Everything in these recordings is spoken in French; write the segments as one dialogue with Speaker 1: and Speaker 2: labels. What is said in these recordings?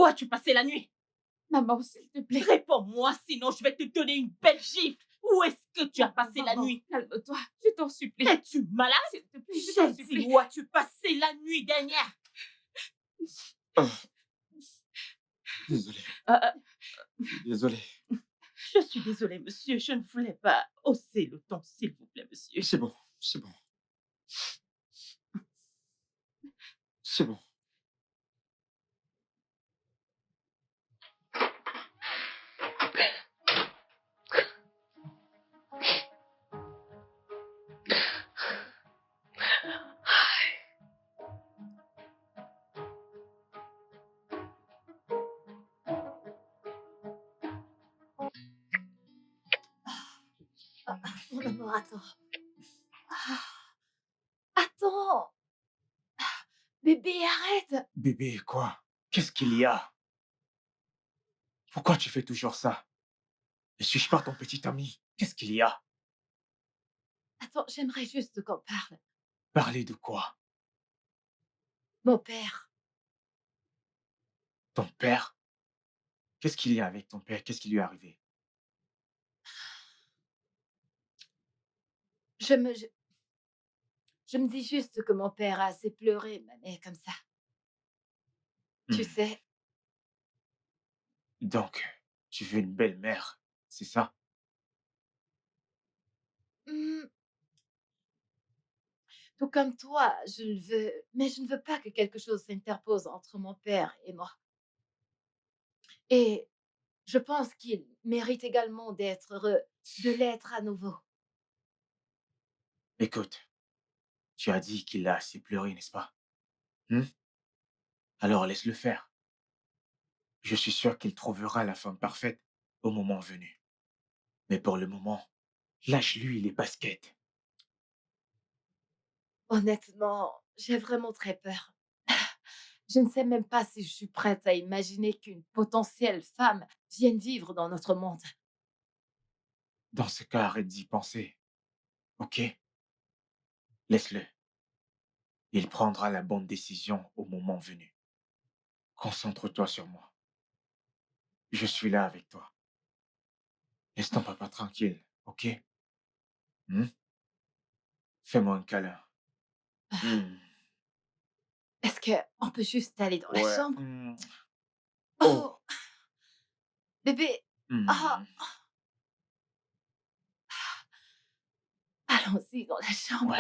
Speaker 1: Où as-tu passé la nuit?
Speaker 2: Maman, s'il te plaît.
Speaker 1: Réponds-moi, sinon je vais te donner une belle gifle. Où est-ce que tu as
Speaker 2: Maman,
Speaker 1: passé la
Speaker 2: maman,
Speaker 1: nuit?
Speaker 2: calme-toi, je t'en supplie.
Speaker 1: Es-tu malade?
Speaker 2: S'il te plaît, je t'en
Speaker 1: J'ai dit,
Speaker 2: supplie.
Speaker 1: où as-tu passé la nuit dernière?
Speaker 3: Ah, désolé,
Speaker 1: Euh, euh,
Speaker 3: désolé.
Speaker 1: je suis désolée, monsieur, je ne voulais pas hausser le ton, s'il vous plaît, monsieur.
Speaker 3: C'est bon, c'est bon. C'est bon.
Speaker 2: Mon amour, attends. Ah, attends. Bébé, arrête.
Speaker 3: Bébé, quoi? Qu'est-ce qu'il y a? Pourquoi tu fais toujours ça? Ne suis-je pas ton petit ami? Qu'est-ce qu'il y a?
Speaker 2: Attends, j'aimerais juste qu'on parle.
Speaker 3: Parler de quoi?
Speaker 2: Mon père,
Speaker 3: Ton père? Qu'est-ce qu'il y a avec ton père? Qu'est-ce qui lui est arrivé?
Speaker 2: je me, je, je me dis juste que mon père a assez pleuré ma mère comme ça. Tu
Speaker 3: Hmm.
Speaker 2: sais,
Speaker 3: Donc, tu veux une belle mère, c'est ça?
Speaker 2: hmm, tout comme toi, je le veux, mais je ne veux pas que quelque chose s'interpose entre mon père et moi. Et je pense qu'il mérite également d'être heureux, de l'être à nouveau.
Speaker 3: Écoute, tu as dit qu'il a assez pleuré, n'est-ce pas? Hmm? Alors laisse-le faire. Je suis sûr qu'il trouvera la femme parfaite au moment venu. Mais pour le moment, lâche-lui les baskets.
Speaker 2: Honnêtement, j'ai vraiment très peur. Je ne sais même pas si je suis prête à imaginer qu'une potentielle femme vienne vivre dans notre monde.
Speaker 3: Dans ce cas, arrête d'y penser, ok? Laisse-le. Il prendra la bonne décision au moment venu. Concentre-toi sur moi. Je suis là avec toi. Laisse ton papa tranquille, ok? Hmm? Fais-moi un câlin. Hmm.
Speaker 2: Est-ce qu'on peut juste aller dans la
Speaker 3: Ouais.
Speaker 2: chambre?
Speaker 3: Hmm. Oh.
Speaker 2: Oh, bébé, ah,
Speaker 3: Hmm.
Speaker 2: allons-y dans la
Speaker 3: Ouais.
Speaker 2: chambre.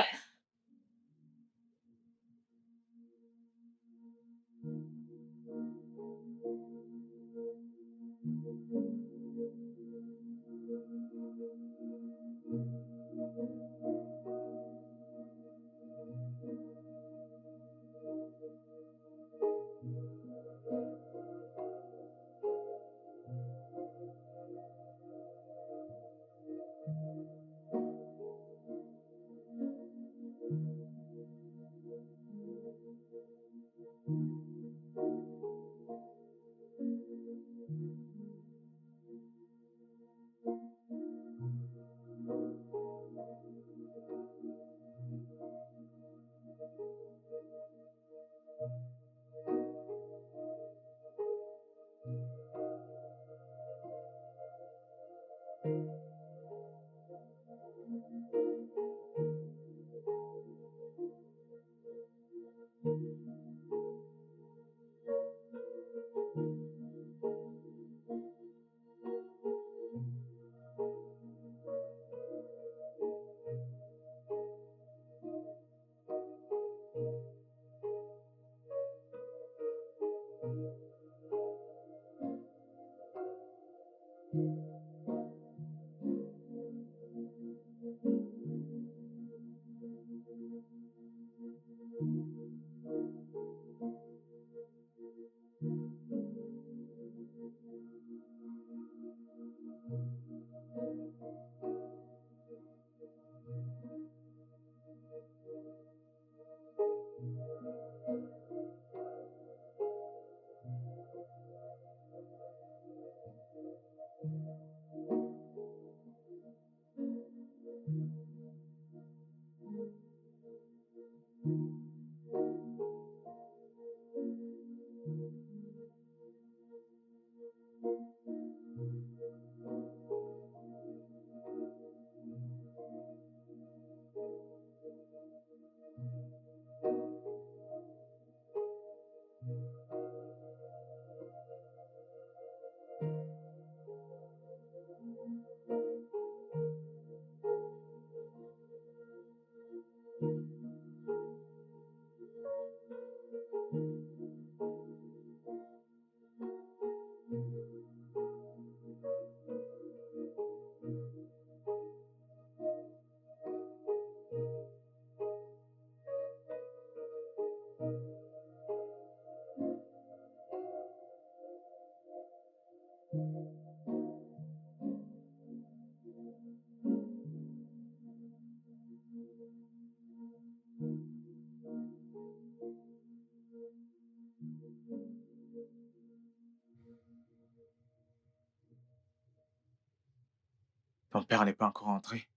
Speaker 3: Ton père n'est pas encore entré?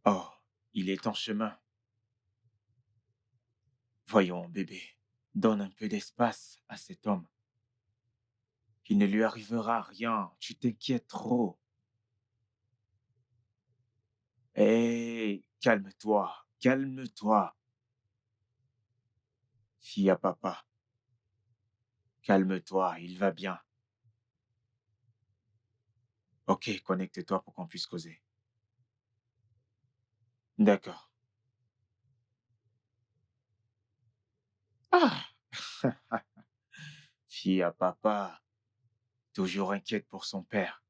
Speaker 3: Oh, il est en chemin. Voyons, bébé, donne un peu d'espace à cet homme. Il ne lui arrivera rien, tu t'inquiètes trop. Hé, calme-toi, calme-toi. Fille à papa, calme-toi, il va bien. Ok, connecte-toi pour qu'on puisse causer. D'accord. Ah, fille à papa, toujours inquiète pour son père.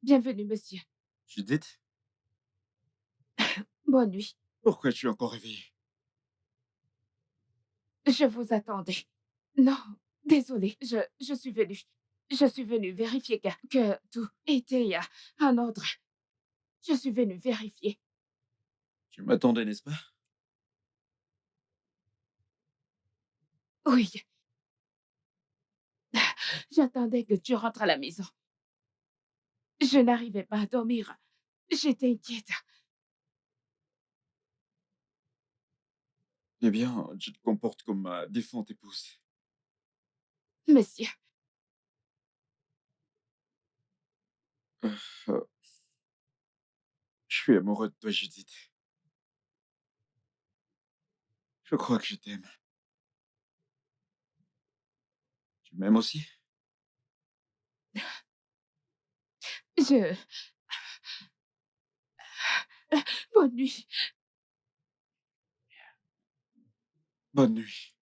Speaker 2: Bienvenue, monsieur.
Speaker 4: Judith,
Speaker 2: Bonne nuit.
Speaker 4: pourquoi tu es encore réveillée?
Speaker 2: Je vous attendais. Non, désolée, je suis venue. Je suis venue vérifier que tout était en ordre. Je suis venue vérifier.
Speaker 4: Tu m'attendais, n'est-ce pas?
Speaker 2: Oui, j'attendais que tu rentres à la maison. Je n'arrivais pas à dormir. J'étais inquiète.
Speaker 4: Eh bien, tu te comportes comme ma défunte épouse.
Speaker 2: Monsieur,
Speaker 4: Euh, je suis amoureux de toi, Judith. Je crois que je t'aime. Tu m'aimes aussi?
Speaker 2: je... Bonne nuit.
Speaker 4: Bonne nuit.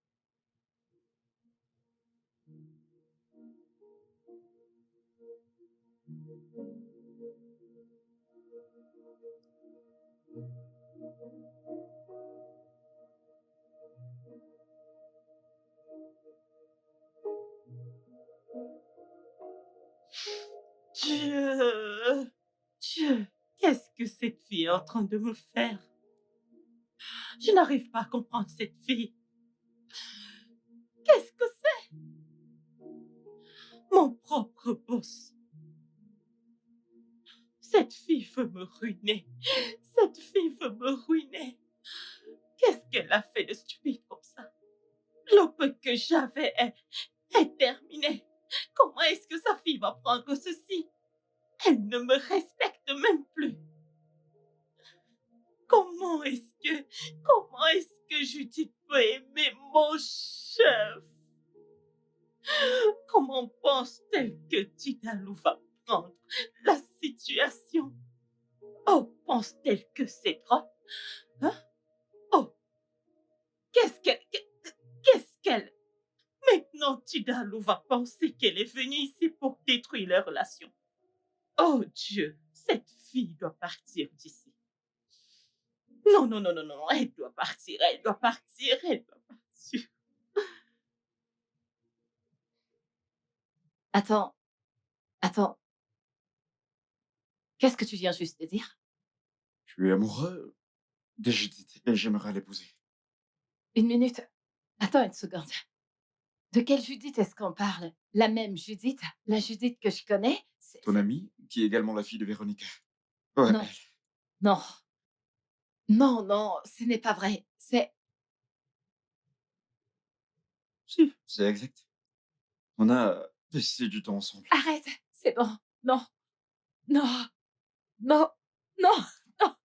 Speaker 1: Dieu! Dieu! Qu'est-ce que cette fille est en train de me faire? Je n'arrive pas à comprendre cette fille. Qu'est-ce que c'est? Mon propre boss. Cette fille veut me ruiner. Cette fille veut me ruiner. Qu'est-ce qu'elle a fait de stupide comme ça? Le peu que j'avais est terminé. Comment est-ce que sa fille va prendre ceci? Elle ne me respecte même plus. Comment est-ce que Judith peut aimer mon chef? Comment pense-t-elle que Tidalou va prendre la situation? Oh, pense-t-elle que c'est drôle? Hein? Oh, qu'est-ce qu'elle... Qu'est-ce qu'elle... Maintenant, Tidalou va penser qu'elle est venue ici pour détruire leur relation. Oh Dieu, cette fille doit partir d'ici. Non, non, non, non, non, elle doit partir, elle doit partir, elle doit partir.
Speaker 2: Attends, attends. Qu'est-ce que tu viens juste de dire?
Speaker 4: Je suis amoureux de Judith et j'aimerais l'épouser.
Speaker 2: Une minute. Attends une seconde. De quelle Judith est-ce qu'on parle? La même Judith? La Judith que je connais?
Speaker 4: Ton amie, qui est également la fille de Véronica. Ouais,
Speaker 2: Non, non, non, non, ce n'est pas vrai.
Speaker 4: si, c'est exact. On a passé du temps ensemble.
Speaker 2: Arrête, c'est bon. Non, non, non, non, non.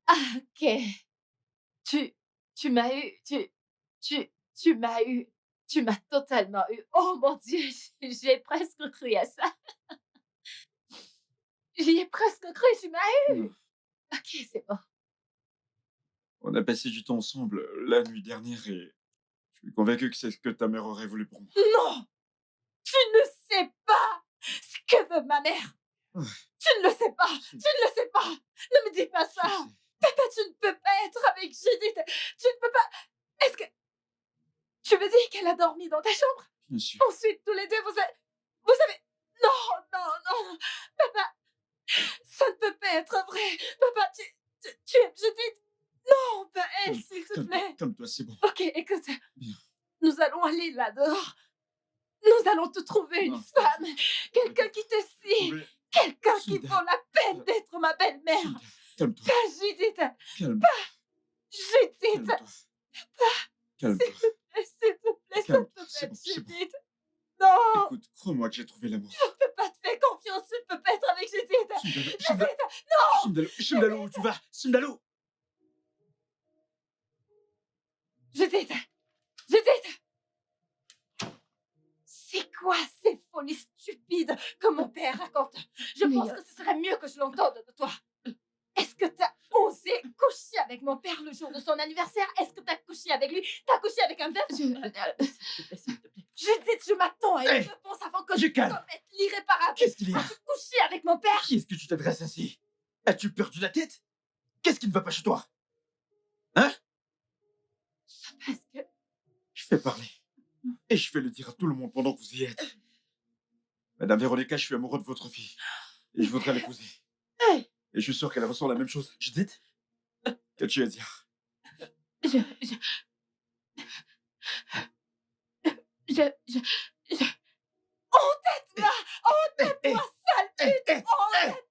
Speaker 2: Ah, ok. Tu, tu m'as eu, tu m'as eu, tu m'as totalement eu. Oh mon Dieu, j'ai presque cru à ça. J'y ai presque cru, tu m'as eu. Ok, c'est bon.
Speaker 4: On a passé du temps ensemble la nuit dernière et je suis convaincu que c'est ce que ta mère aurait voulu pour moi.
Speaker 2: Non, tu ne sais pas ce que veut ma mère.
Speaker 4: Ouais.
Speaker 2: Tu ne le sais pas. Tu ne le sais pas. Ne me dis pas
Speaker 4: Je
Speaker 2: ça.
Speaker 4: sais,
Speaker 2: Papa, tu ne peux pas être avec Judith. Tu ne peux pas. Est-ce que tu me dis qu'elle a dormi dans ta chambre?
Speaker 4: bien sûr.
Speaker 2: Ensuite, tous les deux, vous avez... Non, non, non, non. Papa, ça ne peut pas être vrai. Papa, tu aimes Judith? Non, pas elle, s'il te plaît.
Speaker 4: Calme-toi, c'est bon.
Speaker 2: Ok, écoute,
Speaker 4: Bien.
Speaker 2: nous allons aller là dehors. Nous allons te trouver une
Speaker 4: Non,
Speaker 2: femme, quelqu'un qui te scie,
Speaker 4: Trouver-
Speaker 2: quelqu'un qui
Speaker 4: Gilda.
Speaker 2: vaut la peine d'être ma belle-mère.
Speaker 4: Gilda, calme-toi.
Speaker 2: Pas Judith,
Speaker 4: Calme-toi.
Speaker 2: Judith,
Speaker 4: Calme-toi. Calme-toi.
Speaker 2: s'il te plaît, ça
Speaker 4: Calme,
Speaker 2: ne peut
Speaker 4: c'est
Speaker 2: pas
Speaker 4: bon,
Speaker 2: être
Speaker 4: c'est bon.
Speaker 2: Judith. Non,
Speaker 4: Écoute, crois-moi que j'ai trouvé l'amour.
Speaker 2: je ne peux pas te faire confiance, tu ne peux pas être avec Judith.
Speaker 4: Shindalo, où tu vas? Shindalo!
Speaker 2: Judith, Judith. C'est quoi ces folies stupides que mon père raconte? Je Mais, pense que ce serait mieux que je l'entende de toi. Est-ce que t'as osé coucher avec mon père le jour de son anniversaire? Est-ce que t'as couché avec lui? T'as couché avec un veuf?
Speaker 1: S'il te plaît, s'il te plaît.
Speaker 2: Judith, je m'attends à une
Speaker 4: Hey,
Speaker 2: réponse avant que
Speaker 4: je
Speaker 2: je
Speaker 4: calme.
Speaker 2: commette l'irréparable.
Speaker 4: Qu'est-ce qu'il y a?
Speaker 2: As-tu couché avec mon père?
Speaker 4: Qui est-ce que tu t'adresses ainsi? As-tu perdu la tête? Qu'est-ce qui ne va pas chez toi? Hein?
Speaker 2: Parce que
Speaker 4: Je vais parler. Et je vais le dire à tout le monde pendant que vous y êtes. Madame Véronica, je suis amoureux de votre fille. Et je voudrais l'épouser.
Speaker 1: Hey,
Speaker 4: Et je suis sûr qu'elle ressent la même chose. Judith, qu'as-tu à dire?
Speaker 2: je, je... Entête-toi! Entête-toi, sale pute!
Speaker 4: Calme-toi.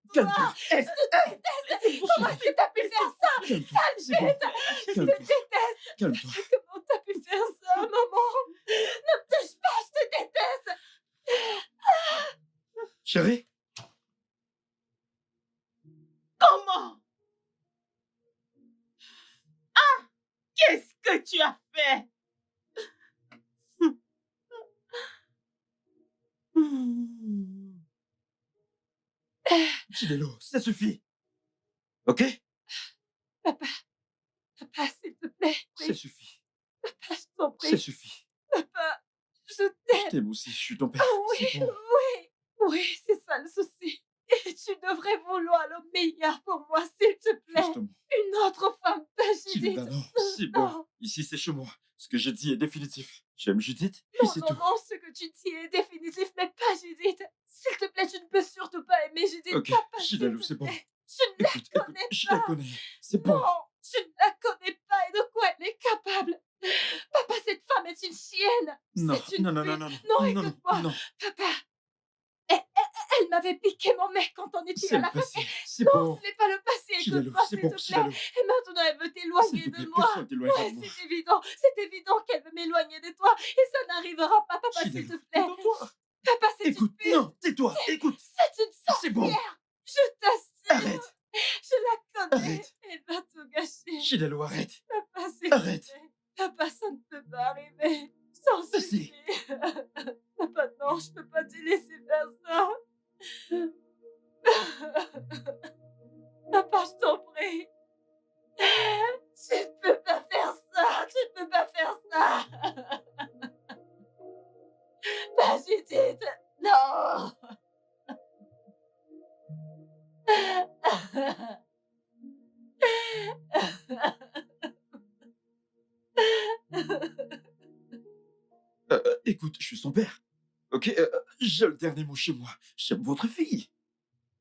Speaker 2: Entête-toi! Je te déteste! Comment est-ce que t'as pu faire ça?
Speaker 4: Calme-toi. C'est bon.
Speaker 2: Je te
Speaker 4: Calme-toi.
Speaker 2: déteste!
Speaker 4: Calme-toi.
Speaker 2: Comment t'as pu faire ça, maman? Ne me touche pas, je te déteste!
Speaker 4: Chérie,
Speaker 1: comment? Qu'est-ce que tu as fait?
Speaker 4: Chidelo, ça suffit. Ok?
Speaker 2: Papa, s'il te plaît.
Speaker 4: Ça
Speaker 2: Oui,
Speaker 4: suffit.
Speaker 2: papa, je t'en
Speaker 4: Ça
Speaker 2: prie.
Speaker 4: suffit.
Speaker 2: Papa, je
Speaker 4: Je
Speaker 2: t'aime.
Speaker 4: t'aime aussi, je suis ton père.
Speaker 2: Ah oui,
Speaker 4: C'est bon.
Speaker 2: oui, oui, c'est ça le souci. Et tu devrais vouloir le meilleur pour moi, s'il te plaît.
Speaker 4: Justement.
Speaker 2: Une autre femme, pas Judith.
Speaker 4: Chidela, non, c'est bon.
Speaker 2: Non,
Speaker 4: Ici, c'est chez moi. Ce que j'ai dit est définitif. J'aime Judith, et
Speaker 2: non,
Speaker 4: c'est
Speaker 2: non,
Speaker 4: tout.
Speaker 2: non, ce que tu dis est définitif, mais pas Judith. S'il te plaît, tu ne peux surtout pas aimer Judith.
Speaker 4: Ok,
Speaker 2: Papa, s'il
Speaker 4: Chidalou,
Speaker 2: te
Speaker 4: c'est bon.
Speaker 2: plaît. Je ne la
Speaker 4: Écoute,
Speaker 2: connais
Speaker 4: je
Speaker 2: pas.
Speaker 4: la connais. C'est bon.
Speaker 2: Non, je ne la connais pas et de quoi elle est capable. Papa, cette femme est une chienne.
Speaker 4: Non,
Speaker 2: C'est une
Speaker 4: non, non,
Speaker 2: pute.
Speaker 4: non, non,
Speaker 2: Non,
Speaker 4: non,
Speaker 2: écoute-moi.
Speaker 4: non.
Speaker 2: Papa, elle m'avait piqué mon mec quand on était
Speaker 4: C'est
Speaker 2: à
Speaker 4: le
Speaker 2: la fête.
Speaker 4: passé. C'est
Speaker 2: Non,
Speaker 4: bon.
Speaker 2: ce n'est pas le passé.
Speaker 4: Chidalou,
Speaker 2: Écoute-moi,
Speaker 4: c'est
Speaker 2: s'il
Speaker 4: bon,
Speaker 2: te plaît.
Speaker 4: Chidalou.
Speaker 2: Et maintenant, elle veut t'éloigner
Speaker 4: S'il te plaît,
Speaker 2: de moi.
Speaker 4: personne t'éloignera
Speaker 2: Ouais,
Speaker 4: de moi.
Speaker 2: c'est évident qu'elle veut m'éloigner de toi. Et ça n'arrivera pas, papa, s'il te
Speaker 4: Chidalou,
Speaker 2: plaît.
Speaker 4: détends-toi.
Speaker 2: Papa, c'est une
Speaker 4: Écoute,
Speaker 2: pute.
Speaker 4: non, tais-toi, écoute.
Speaker 2: C'est une
Speaker 4: C'est bon.
Speaker 2: sorcière. Je t'assure.
Speaker 4: Arrête.
Speaker 2: Je la connais.
Speaker 4: Arrête.
Speaker 2: Elle va tout gâcher.
Speaker 4: Chidalou, arrête.
Speaker 2: Papa, s'il te
Speaker 4: Arrête.
Speaker 2: plaît. Papa, ça ne peut pas arriver. J'en
Speaker 4: Assez.
Speaker 2: supplie. Papa, non, je peux pas te laisser faire ça. Papa, je t'en prie. Tu ne peux pas faire ça. Tu ne peux pas faire ça. Pas Judith. Non.
Speaker 4: Écoute, je suis son père. Ok, j'ai le dernier mot chez moi. J'aime votre fille.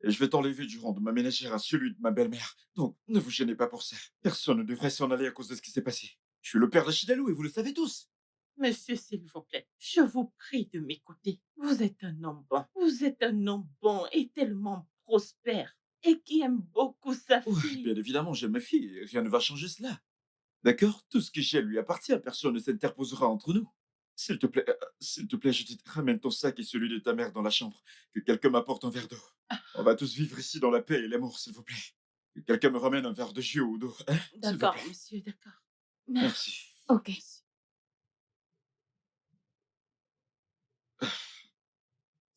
Speaker 4: Et je vais t'enlever du rang de ma ménagère à celui de ma belle-mère. Donc, ne vous gênez pas pour ça. Personne ne devrait s'en aller à cause de ce qui s'est passé. Je suis le père de Chidalou et vous le savez tous.
Speaker 1: Monsieur, s'il vous plaît, je vous prie de m'écouter. Vous êtes un homme bon. Vous êtes un homme bon et tellement prospère et qui aime beaucoup sa
Speaker 4: Ouais,
Speaker 1: fille.
Speaker 4: bien évidemment, j'aime ma fille. Et rien ne va changer cela. D'accord? Tout ce que j'ai lui appartient. Personne ne s'interposera entre nous. S'il te plaît, Judith, ramène ton sac et celui de ta mère dans la chambre. Que quelqu'un m'apporte un verre d'eau. On va tous vivre ici dans la paix et l'amour, s'il vous plaît. Que quelqu'un me ramène un verre de jus ou d'eau, hein, s'il vous
Speaker 1: D'accord,
Speaker 4: plaît.
Speaker 1: monsieur, d'accord.
Speaker 4: Merci.
Speaker 2: Ok.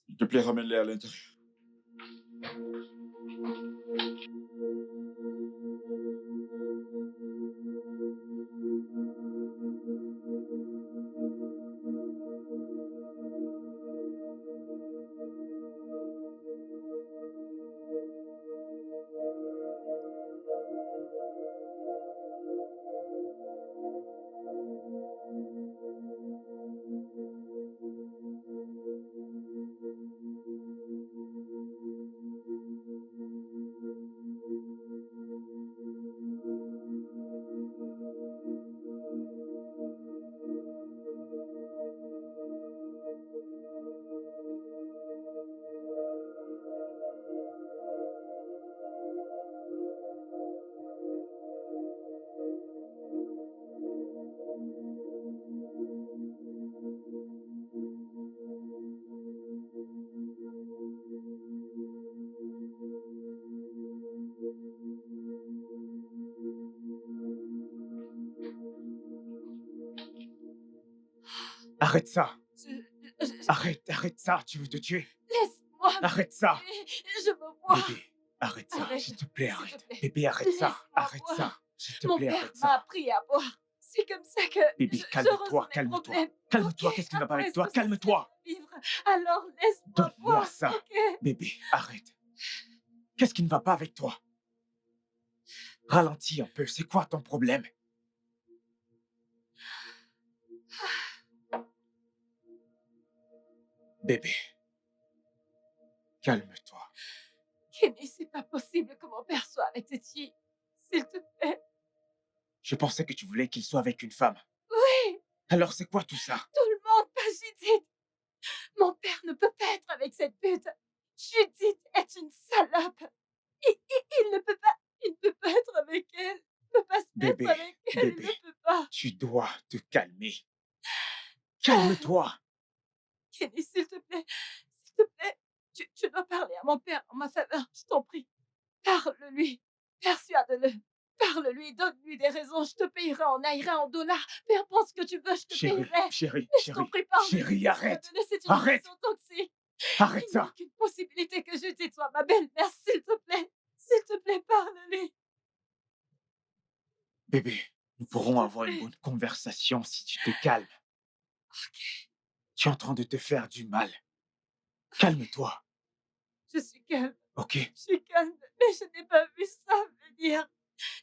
Speaker 4: S'il te plaît, ramène-les à l'intérieur.
Speaker 3: Arrête ça.
Speaker 2: je-
Speaker 3: Arrête ça. Tu veux te tuer.
Speaker 2: Laisse-moi
Speaker 3: Arrête ça.
Speaker 2: m'aimer. Je veux voir.
Speaker 3: Bébé, arrête ça.
Speaker 2: Arrête,
Speaker 3: S'il te plaît,
Speaker 2: s'il te
Speaker 3: arrête.
Speaker 2: plaît.
Speaker 3: Bébé, arrête ça.
Speaker 2: Laisse-moi
Speaker 3: Arrête
Speaker 2: boire.
Speaker 3: ça. S'il te
Speaker 2: Mon
Speaker 3: plaît,
Speaker 2: père
Speaker 3: arrête
Speaker 2: m'a
Speaker 3: ça.
Speaker 2: appris à boire. C'est comme ça que
Speaker 3: Bébé,
Speaker 2: je
Speaker 3: calme-toi,
Speaker 2: résous mes
Speaker 3: calme-toi.
Speaker 2: problèmes.
Speaker 3: Calme-toi,
Speaker 2: Ok,
Speaker 3: qu'est-ce qui ne va pas
Speaker 2: comment
Speaker 3: avec
Speaker 2: est-ce
Speaker 3: toi?
Speaker 2: que ça serait
Speaker 3: Calme-toi.
Speaker 2: de vivre? Alors laisse-moi
Speaker 3: Donne-moi
Speaker 2: boire,
Speaker 3: ça.
Speaker 2: ok?
Speaker 3: Bébé, arrête. Qu'est-ce qui ne va pas avec toi? Ralentis un peu, c'est quoi ton problème? Bébé, calme-toi.
Speaker 2: Kenny, c'est pas possible que mon père soit avec cette fille. S'il te plaît.
Speaker 3: Je pensais que tu voulais qu'il soit avec une femme.
Speaker 2: Oui,
Speaker 3: Alors c'est quoi tout ça?
Speaker 2: tout le monde, pas Judith. Mon père ne peut pas être avec cette pute. Judith est une salope. Il ne peut pas. Il ne peut pas être avec elle. Il ne peut pas se mettre
Speaker 3: Bébé,
Speaker 2: avec elle. Il
Speaker 3: bébé,
Speaker 2: ne peut pas.
Speaker 3: tu dois te calmer. Calme-toi.
Speaker 2: Kenny, s'il te plaît. S'il te plaît. Tu dois parler à mon père en ma faveur. Je t'en prie. Parle-lui. Persuade-le. Parle-lui. Donne-lui des raisons. Je te payerai en naira, en dollars. Peu importe ce que tu veux, je te
Speaker 3: Chérie,
Speaker 2: payerai.
Speaker 3: chérie,
Speaker 2: Mais je t'en
Speaker 3: chérie,
Speaker 2: prie, parle-lui.
Speaker 3: chérie, arrête.
Speaker 2: Persuade-le, c'est une
Speaker 3: Arrête.
Speaker 2: relation toxique.
Speaker 3: Arrête
Speaker 2: Il n'y a
Speaker 3: ça.
Speaker 2: aucune possibilité que Judith soit ma belle-mère. S'il te plaît. S'il te plaît, parle-lui.
Speaker 3: Bébé, nous
Speaker 2: S'il
Speaker 3: pourrons
Speaker 2: te
Speaker 3: avoir une
Speaker 2: plaît.
Speaker 3: bonne conversation si tu te calmes. Tu es en train de te faire du mal. Calme-toi,
Speaker 2: Je suis calme.
Speaker 3: ok?
Speaker 2: Je suis calme. Mais je n'ai pas vu ça venir.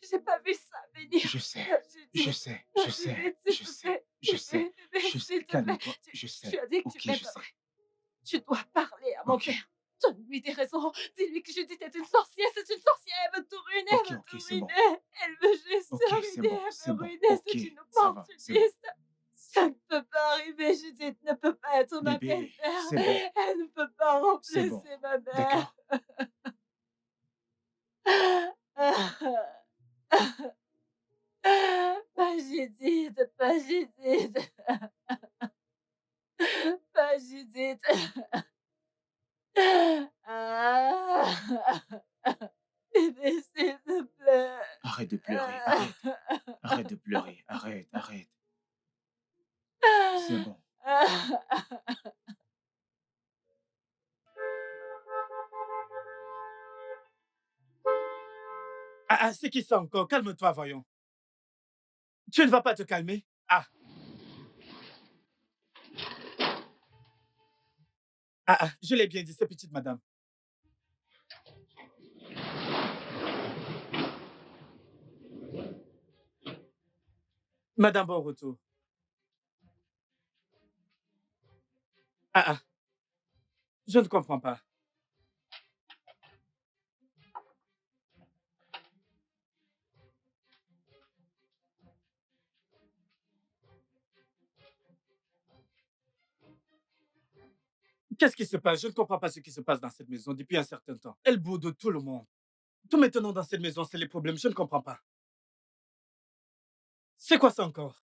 Speaker 2: J'ai pas vu ça venir.
Speaker 3: Je sais,
Speaker 2: Judith.
Speaker 3: je sais, je sais,
Speaker 2: Judith,
Speaker 3: je
Speaker 2: s'il te
Speaker 3: sais,
Speaker 2: plaît.
Speaker 3: je sais,
Speaker 2: Bébé,
Speaker 3: je
Speaker 2: s'il
Speaker 3: sais.
Speaker 2: te plaît.
Speaker 3: Calme-toi,
Speaker 2: Tu,
Speaker 3: je
Speaker 2: tu
Speaker 3: sais.
Speaker 2: as dit que
Speaker 3: Ok,
Speaker 2: tu m'aimes.
Speaker 3: je sais.
Speaker 2: Tu dois parler à mon
Speaker 3: Ok.
Speaker 2: père. Donne-lui des raisons. Dis-lui que Judith est une sorcière. C'est une sorcière. Elle veut tout ruiner.
Speaker 3: Ok,
Speaker 2: Elle veut
Speaker 3: ok,
Speaker 2: tout
Speaker 3: c'est bon.
Speaker 2: ruiner. Elle veut juste
Speaker 3: Ok,
Speaker 2: se
Speaker 3: c'est
Speaker 2: ruiner.
Speaker 3: bon,
Speaker 2: Elle
Speaker 3: c'est
Speaker 2: veut
Speaker 3: bon.
Speaker 2: ruiner.
Speaker 3: Ok,
Speaker 2: C'est une
Speaker 3: ça va, c'est bon.
Speaker 2: opportuniste. Ça ne peut pas arriver. Judith ne peut pas être ma
Speaker 3: Bébé,
Speaker 2: belle-mère.
Speaker 3: c'est bon,
Speaker 2: Elle ne peut pas
Speaker 3: c'est bon.
Speaker 2: remplacer ma mère.
Speaker 3: D'accord?
Speaker 2: Pas Judith. Pas Judith. Pas Judith. Bébé, s'il te plaît.
Speaker 3: Arrête de pleurer, arrête. Arrête de pleurer, arrête, arrête. C'est bon.
Speaker 5: C'est qui ça encore? Calme-toi, voyons. Tu ne vas pas te calmer? Je l'ai bien dit, c'est petite madame. Madame, bon retour. Je ne comprends pas. Qu'est-ce qui se passe? Je ne comprends pas ce qui se passe dans cette maison depuis un certain temps. Elle boude tout le monde. Tout maintenant dans cette maison, c'est les problèmes. Je ne comprends pas. C'est quoi ça encore?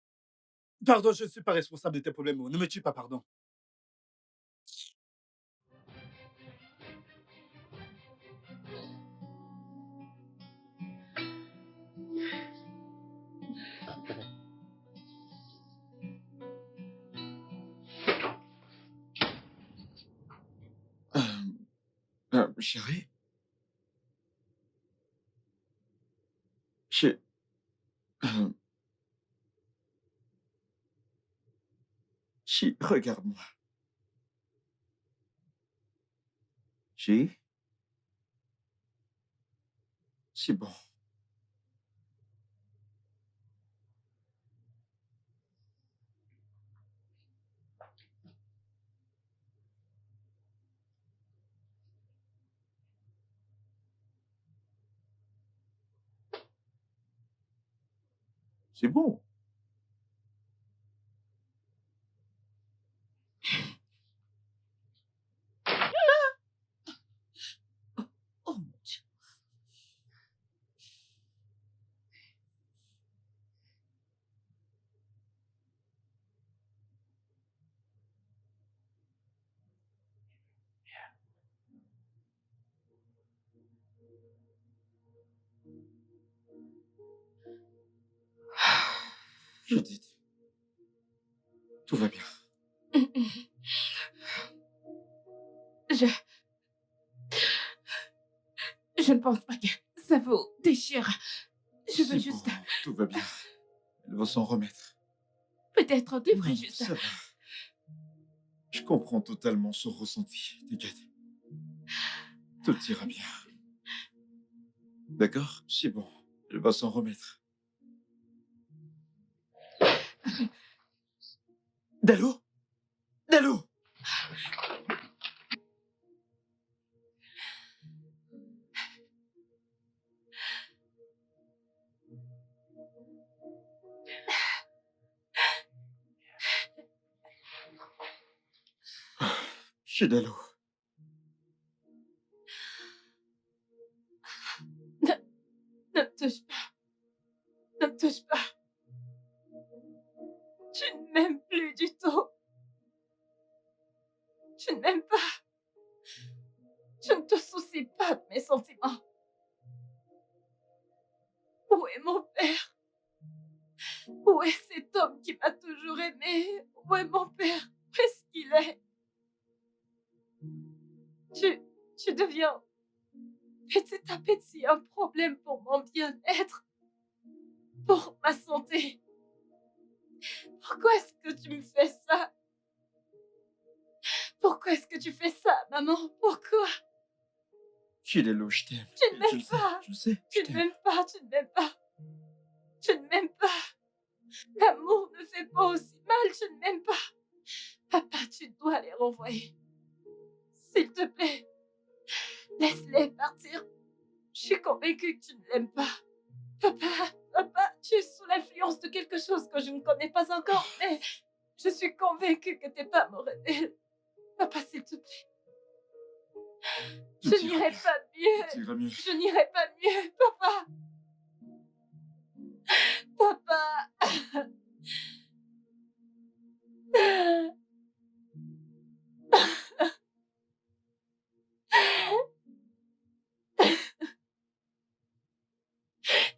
Speaker 5: Pardon, je ne suis pas responsable de tes problèmes. Ne me tue pas, pardon.
Speaker 4: Euh, chérie, chez... euh, regarde-moi. Chi, c'est bon. C'est bon.
Speaker 1: Oh mon Dieu.
Speaker 4: Judith, tout va bien.
Speaker 1: Je... Je ne pense pas que ça vous déchire. Je veux
Speaker 4: C'est
Speaker 1: juste...
Speaker 4: bon, tout va bien. Elle va s'en remettre.
Speaker 1: Peut-être on devrait
Speaker 4: Non,
Speaker 1: juste...
Speaker 4: ça va. Je comprends totalement son ressenti. T'inquiète. Tout ira bien. D'accord? C'est bon. Elle va s'en remettre. Dalo? Dalo? Chez Dalo.
Speaker 1: Ne me touche pas. Ne me touche pas. Tu ne m'aimes plus du tout. Tu ne m'aimes pas. Tu ne te soucies pas de mes sentiments. Où est mon père? Où est cet homme qui m'a toujours aimé? Où est mon père? Où est-ce qu'il est? Tu deviens petit à petit un problème pour mon bien-être, pour ma santé. Pourquoi est-ce que tu me fais ça? Pourquoi est-ce que tu fais ça, maman? Pourquoi?
Speaker 4: Chez Dalo, je t'aime.
Speaker 1: Tu ne
Speaker 4: Je
Speaker 1: m'aimes
Speaker 4: le sais,
Speaker 1: pas.
Speaker 4: je le sais.
Speaker 1: Tu
Speaker 4: Je
Speaker 1: ne
Speaker 4: t'aime.
Speaker 1: m'aimes pas, tu ne m'aimes pas. Tu ne m'aimes pas. L'amour ne fait pas aussi mal, je ne m'aime pas. Papa, tu dois les renvoyer. S'il te plaît, laisse-les partir. Je suis convaincue que tu ne l'aimes pas. Papa, tu es sous l'influence de quelque chose que je ne connais pas encore, mais je suis convaincue que t'es pas amoureux d'elle. Papa, s'il te plaît.
Speaker 4: Tout
Speaker 1: Je
Speaker 4: ira
Speaker 1: n'irai
Speaker 4: bien.
Speaker 1: pas mieux.
Speaker 4: Tout ira mieux.
Speaker 1: Je n'irai pas mieux, papa. Papa.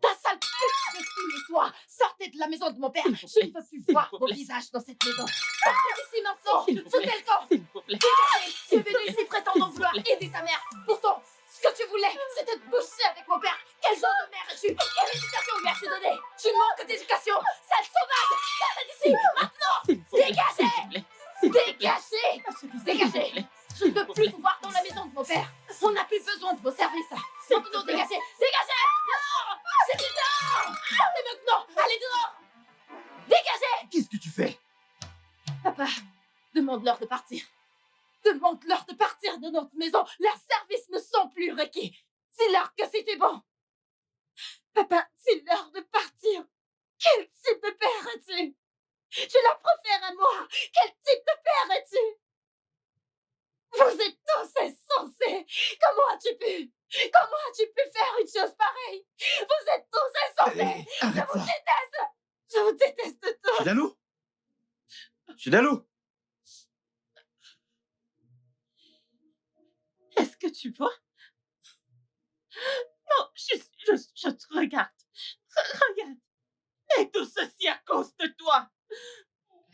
Speaker 2: Ta sale putain de fille, toi! Sortez de la maison de mon père!
Speaker 1: S'il vous
Speaker 2: Je ne
Speaker 1: plaît,
Speaker 2: veux plus
Speaker 1: s'il
Speaker 2: voir
Speaker 1: vous
Speaker 2: vos
Speaker 1: plaît.
Speaker 2: visages dans cette maison! Sortez d'ici maintenant!
Speaker 1: S'il vous
Speaker 2: Foutez
Speaker 1: plaît.
Speaker 2: le camp!
Speaker 1: S'il vous plaît.
Speaker 2: Dégagez! Tu es
Speaker 1: S'il vous
Speaker 2: venu
Speaker 1: plaît.
Speaker 2: ici prétendant
Speaker 1: S'il vous
Speaker 2: vouloir
Speaker 1: plaît.
Speaker 2: aider ta mère! Pourtant, ce que tu voulais, c'était te boucher avec mon père! Quel genre de mère es-tu? Quelle éducation lui as-tu donnée? Tu manques d'éducation! Sale sauvage! Sortez d'ici! Maintenant!
Speaker 1: S'il vous plaît.
Speaker 2: Dégagez!
Speaker 1: S'il vous plaît. S'il vous plaît.
Speaker 2: Dégagez! Dégagez! Je ne veux plus vous voir dans la maison de mon père! On n'a plus besoin de vos services! Maintenant, dégagez! Dégagez! Dehors! C'est du dehors! Sortez maintenant! Allez dehors! Dégagez!
Speaker 4: Qu'est-ce que tu fais?
Speaker 2: Papa, demande-leur de partir. Demande-leur de partir de notre maison. Leurs services ne sont plus requis. Dis-leur que c'était bon. Papa, dis-leur de partir. Quel type de père es-tu? Je la préfère à moi. Quel type de père es-tu? Vous êtes tous insensés. Comment as-tu pu? Comment as-tu pu faire une chose pareille? Vous êtes tous insensés. Je
Speaker 4: Arrête
Speaker 2: vous
Speaker 4: ça.
Speaker 2: déteste. Je vous déteste tous.
Speaker 4: Chez Dalo? Chez Dalo?
Speaker 1: Est-ce que tu vois? Non, je te regarde. Regarde. Et tout ceci à cause de toi.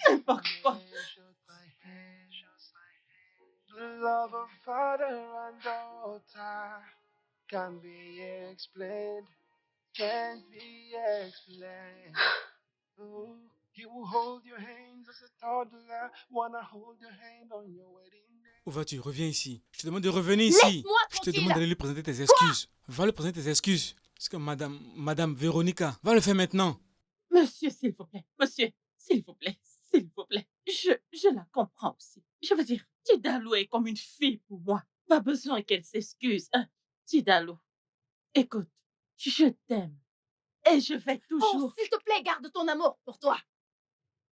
Speaker 1: N'importe quoi.
Speaker 6: The love of father and daughter can be explained, can't be explained. Ooh, he will hold your hands as a toddler, wanna hold your hand on your wedding day.
Speaker 5: Où vas-tu? Reviens ici. Je te demande de revenir ici.
Speaker 2: Laisse-moi
Speaker 5: Je te
Speaker 2: tranquille.
Speaker 5: demande d'aller lui présenter tes excuses. Va lui présenter tes excuses. C'est comme Madame Véronica. Va le faire maintenant.
Speaker 1: Monsieur, s'il vous plaît. Monsieur, s'il vous plaît. S'il vous plaît. Je la comprends aussi. Je veux dire, Tidalo est comme une fille pour moi. Pas besoin qu'elle s'excuse. Hein? Tidalo, écoute, je t'aime. Et je vais
Speaker 2: Oh,
Speaker 1: toujours...
Speaker 2: s'il te plaît, garde ton amour pour toi.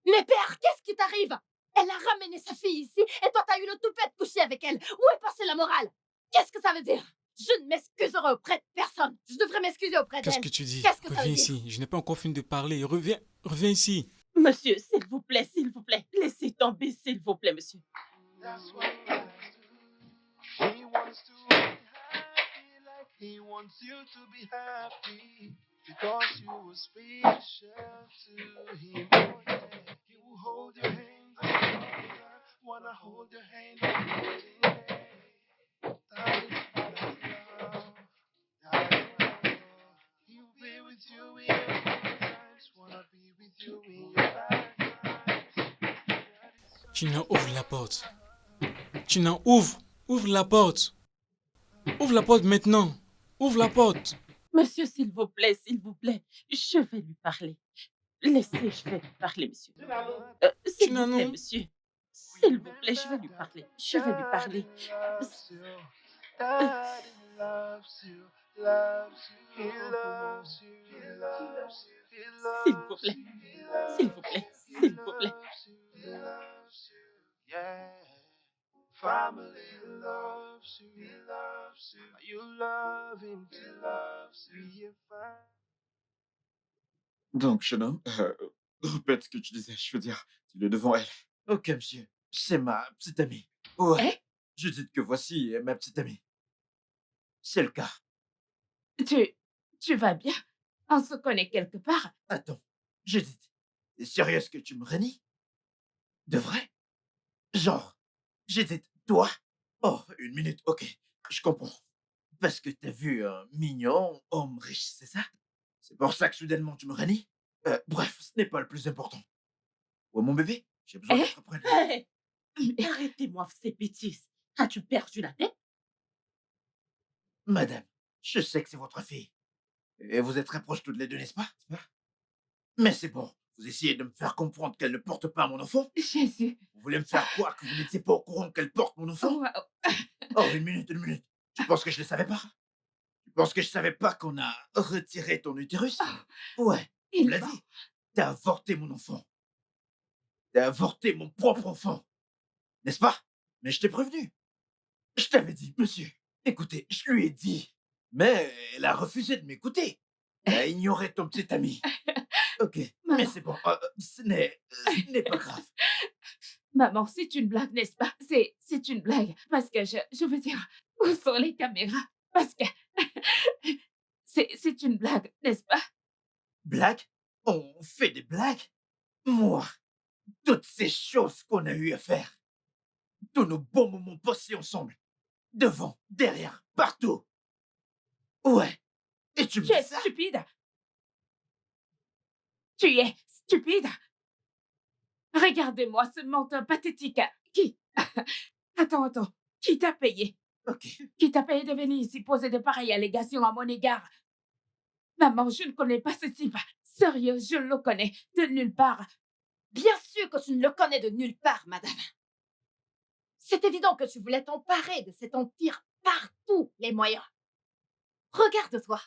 Speaker 2: Mais père, qu'est-ce qui t'arrive? Elle a ramené sa fille ici et toi t'as eu le toupet de coucher avec elle. Où est passée la morale? Qu'est-ce que ça veut dire? Je ne m'excuserai auprès de personne. Je devrais m'excuser auprès
Speaker 5: Qu'est-ce
Speaker 2: d'elle.
Speaker 5: que tu dis?
Speaker 2: Qu'est-ce que ça
Speaker 5: Reviens
Speaker 2: veut dire?
Speaker 5: ici. Je n'ai pas encore fini de parler. Reviens ici.
Speaker 1: Monsieur, s'il vous plaît, s'il vous plaît. Laissez tomber, s'il vous plaît, monsieur.
Speaker 6: That's what he wants to be happy, like he wants you to be happy, because you were special to him. Oh, yeah. He will hold your hands and wanna hold your hand and hold it. That is what I love. That is what I love. He'll be with you in your good times. Wanna be with you in your bad times.
Speaker 7: Tina, ouvre la porte. Tina, ouvre. Ouvre la porte. Ouvre la porte maintenant. Ouvre la porte.
Speaker 1: Monsieur, s'il vous plaît, je vais lui parler. Laissez, je vais lui parler, monsieur. S'il
Speaker 7: Tina,
Speaker 1: vous plaît,
Speaker 7: non.
Speaker 1: monsieur. S'il vous plaît, je vais lui parler. Je vais lui parler.
Speaker 6: Daddy loves you, loves you, he loves you, he loves you, he
Speaker 1: S'il vous
Speaker 6: loves
Speaker 1: plaît.
Speaker 6: you, he loves
Speaker 1: S'il vous plaît. S'il vous plaît.
Speaker 6: he loves you, yeah. Family loves you, he loves you, you love him, he loves you, yeah,
Speaker 4: Donc, jeune homme, répète ce que tu disais, je veux dire, tu es devant elle. Ok, monsieur, c'est ma petite amie. Ouais,
Speaker 1: Hein?
Speaker 4: je dis que voici ma petite amie. C'est le cas.
Speaker 1: Tu vas bien? On se connaît quelque part?
Speaker 4: Attends, Judith, t'es sérieuse que tu me renies? De vrai? Genre, Judith, toi? Oh, une minute, ok, je comprends. Parce que t'as vu un mignon homme riche, c'est ça? C'est pour ça que soudainement tu me renies? Bref, ce n'est pas le plus important. Ouais, mon bébé, j'ai besoin
Speaker 1: Hein?
Speaker 4: d'être près de lui.
Speaker 1: Hey! Arrêtez-moi ces bêtises. As-tu perdu la tête?
Speaker 4: Madame, je sais que c'est votre fille. Et vous êtes très proches toutes les deux, n'est-ce pas? Mais c'est bon, vous essayez de me faire comprendre qu'elle ne porte pas mon enfant?
Speaker 1: Jésus.
Speaker 4: Vous voulez me faire croire que vous n'étiez pas au courant qu'elle porte mon enfant?
Speaker 1: Wow.
Speaker 4: Oh, une minute, une minute. Tu penses que je ne le savais pas? Tu penses que je savais pas qu'on a retiré ton utérus? Ouais, on
Speaker 1: Il
Speaker 4: me l'a
Speaker 1: ment.
Speaker 4: dit. T'as avorté mon enfant. T'as avorté mon propre enfant. N'est-ce pas? Mais je t'ai prévenu. Je t'avais dit, monsieur. Écoutez, je lui ai dit. Mais elle a refusé de m'écouter. Elle a ignoré ton petit ami. Ok, mais
Speaker 1: Maman.
Speaker 4: c'est bon. Ce n'est pas grave.
Speaker 1: Maman, c'est une blague, n'est-ce pas? C'est une blague. Parce que je veux dire, où sont les caméras? Parce que c'est une blague, n'est-ce pas?
Speaker 4: Blague? On fait des blagues? Moi, toutes ces choses qu'on a eu à faire, tous nos bons moments passés ensemble, devant, derrière, partout. Ouais. Et tu me
Speaker 1: Tu
Speaker 4: dis
Speaker 1: es
Speaker 4: ça?
Speaker 1: stupide. Tu es stupide. Regardez-moi ce menteur pathétique. Qui? Attends. Qui t'a payé?
Speaker 4: Ok.
Speaker 1: Qui t'a payé de venir ici poser de pareilles allégations à mon égard? Maman, je ne connais pas ce type. Sérieux, je le connais de nulle part.
Speaker 2: Bien sûr que tu ne le connais de nulle part, madame. C'est évident que tu voulais t'emparer de cet empire par tous les moyens. Regarde-toi.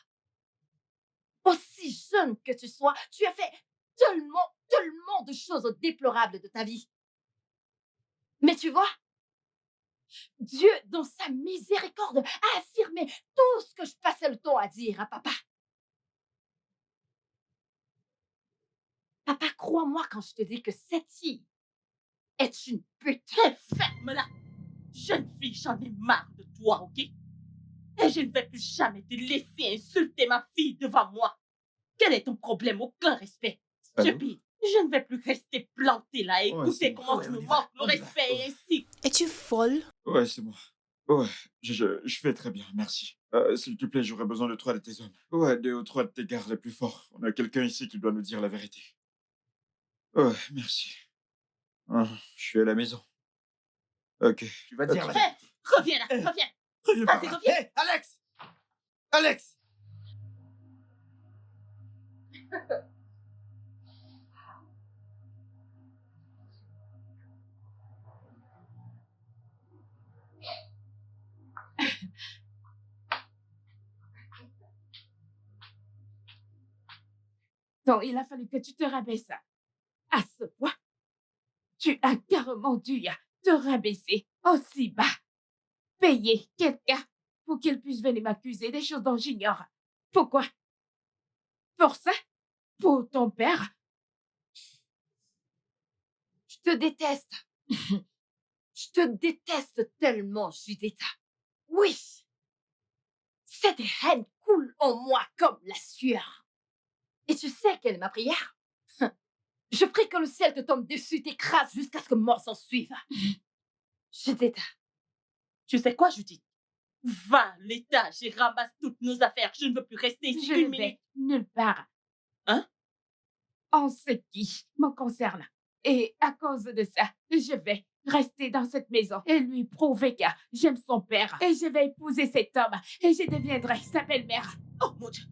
Speaker 2: Aussi jeune que tu sois, tu as fait tellement de choses déplorables de ta vie. Mais tu vois, Dieu, dans sa miséricorde, a affirmé tout ce que je passais le temps à dire à papa. Papa, crois-moi quand je te dis que cette fille est une pute.
Speaker 1: Ferme-la. Jeune fille, j'en ai marre de toi, ok? Et je ne vais plus jamais te laisser insulter ma fille devant moi. Quel est ton problème? Aucun respect.
Speaker 4: Allô?
Speaker 1: Stupide. Je ne vais plus rester plantée là et
Speaker 4: Ouais, c'est
Speaker 1: écouter
Speaker 4: bon.
Speaker 1: comment
Speaker 4: Ouais,
Speaker 1: tu
Speaker 4: on
Speaker 1: me
Speaker 4: y va,
Speaker 1: manques le
Speaker 4: on y va.
Speaker 1: respect et ainsi.
Speaker 8: Es-tu folle?
Speaker 4: Ouais, c'est moi. Ouais, je fais très bien, merci. S'il te plaît, j'aurais besoin de 3 de tes hommes. Ouais, 2 ou 3 de tes gardes les plus forts. On a quelqu'un ici qui doit nous dire la vérité. Ouais, merci. Je suis à la maison. Ok. Tu vas
Speaker 1: Hé, reviens là, reviens.
Speaker 4: Reviens par
Speaker 1: Vas-y,
Speaker 4: là.
Speaker 1: reviens.
Speaker 4: Hé, Alex! Alex!
Speaker 1: Donc, il a fallu que tu te rabaisses à ce point. Tu as carrément dû te rabaisser aussi bas. Payer quelqu'un pour qu'il puisse venir m'accuser des choses dont j'ignore. Pourquoi? Pour ça? Pour ton père?
Speaker 2: Je te déteste. Je te déteste tellement, Judith. Oui. Cette haine coule en moi comme la sueur. Et tu sais quelle est ma prière? Je prie que le ciel te tombe dessus, t'écrase jusqu'à ce que mort s'en suive. Judith,
Speaker 1: Tu sais quoi, Judith? Va à l'étage et ramasse toutes nos affaires. Je ne veux plus rester ici
Speaker 8: Je
Speaker 1: une
Speaker 8: ne
Speaker 1: minute.
Speaker 8: vais nulle part
Speaker 1: Hein?
Speaker 8: en ce qui me concerne. Et à cause de ça, je vais rester dans cette maison et lui prouver que j'aime son père. Et je vais épouser cet homme et je deviendrai sa belle-mère.
Speaker 1: Oh mon Dieu!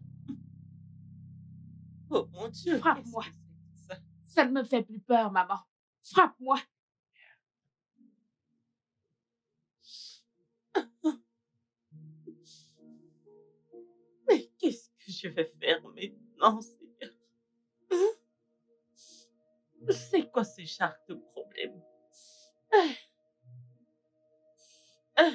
Speaker 1: Oh mon Dieu!
Speaker 8: Frappe-moi.
Speaker 1: Qu'est-ce que c'est que ça?
Speaker 8: Ça ne me fait plus peur, maman. Frappe-moi.
Speaker 1: Mais qu'est-ce que je vais faire maintenant, Seigneur? Hein? C'est quoi ce genre de problème? Ah, ah.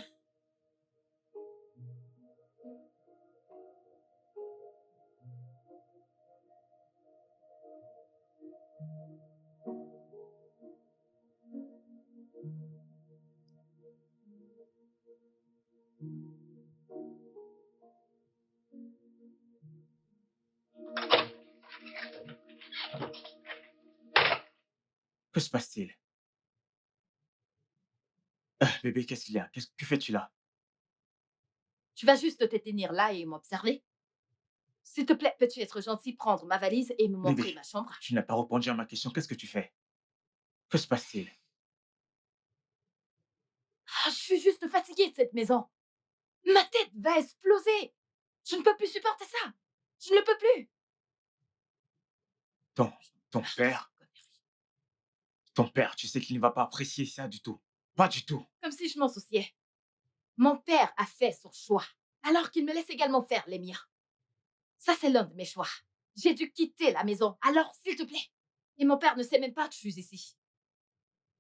Speaker 3: Que se passe-t-il? Bébé, qu'est-ce qu'il y a? Que fais-tu là?
Speaker 2: tu vas juste te tenir là et m'observer? S'il te plaît, peux-tu être gentil, prendre ma valise et me montrer
Speaker 3: Bébé,
Speaker 2: ma chambre?
Speaker 3: tu n'as pas répondu à ma question. Qu'est-ce que tu fais? Que se passe-t-il?
Speaker 2: Je suis juste fatiguée de cette maison. Ma tête va exploser. Je ne peux plus supporter ça. Je ne le peux plus.
Speaker 3: Ton, ton père, tu sais qu'il ne va pas apprécier ça du tout. Pas du tout.
Speaker 2: Comme si je m'en souciais. Mon père a fait son choix, alors qu'il me laisse également faire les miens. Ça, c'est l'un de mes choix. J'ai dû quitter la maison, alors s'il te plaît. Et mon père ne sait même pas que je suis ici.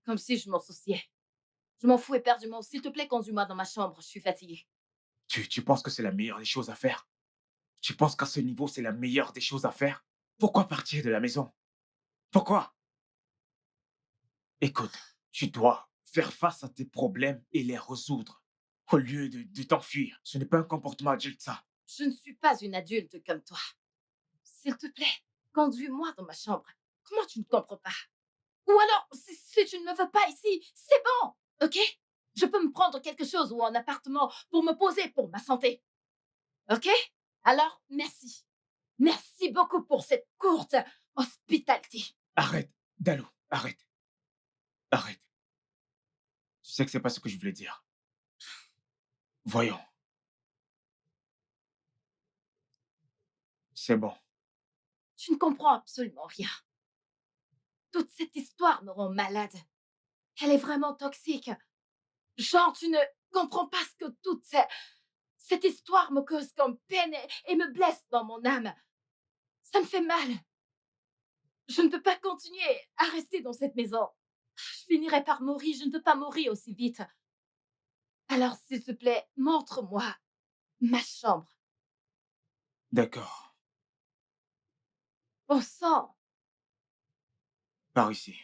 Speaker 2: Comme si je m'en souciais. Je m'en fous éperdument. S'il te plaît, conduis-moi dans ma chambre. Je suis fatiguée.
Speaker 3: Tu penses que c'est la meilleure des choses à faire? Tu penses qu'à ce niveau, c'est la meilleure des choses à faire? Pourquoi partir de la maison? Pourquoi? Écoute, tu dois faire face à tes problèmes et les résoudre. Au lieu de t'enfuir. Ce n'est pas un comportement adulte, ça.
Speaker 2: Je ne suis pas une adulte comme toi. S'il te plaît, conduis-moi dans ma chambre. Comment tu ne comprends pas? Ou alors, si tu ne me veux pas ici, c'est bon, ok? Je peux me prendre quelque chose ou un appartement pour me poser pour ma santé. Ok? Alors, merci. Merci beaucoup pour cette courte hospitalité.
Speaker 3: Arrête, Dalou, arrête. Arrête. Tu sais que c'est pas ce que je voulais dire. Voyons. C'est bon.
Speaker 2: Tu ne comprends absolument rien. Toute cette histoire me rend malade. Elle est vraiment toxique. Genre, tu ne comprends pas ce que cette histoire me cause comme peine et me blesse dans mon âme. Ça me fait mal. Je ne peux pas continuer à rester dans cette maison. Je finirai par mourir. Je ne peux pas mourir aussi vite. Alors, s'il te plaît, montre-moi ma chambre.
Speaker 3: D'accord.
Speaker 2: Bon sang.
Speaker 3: Par ici.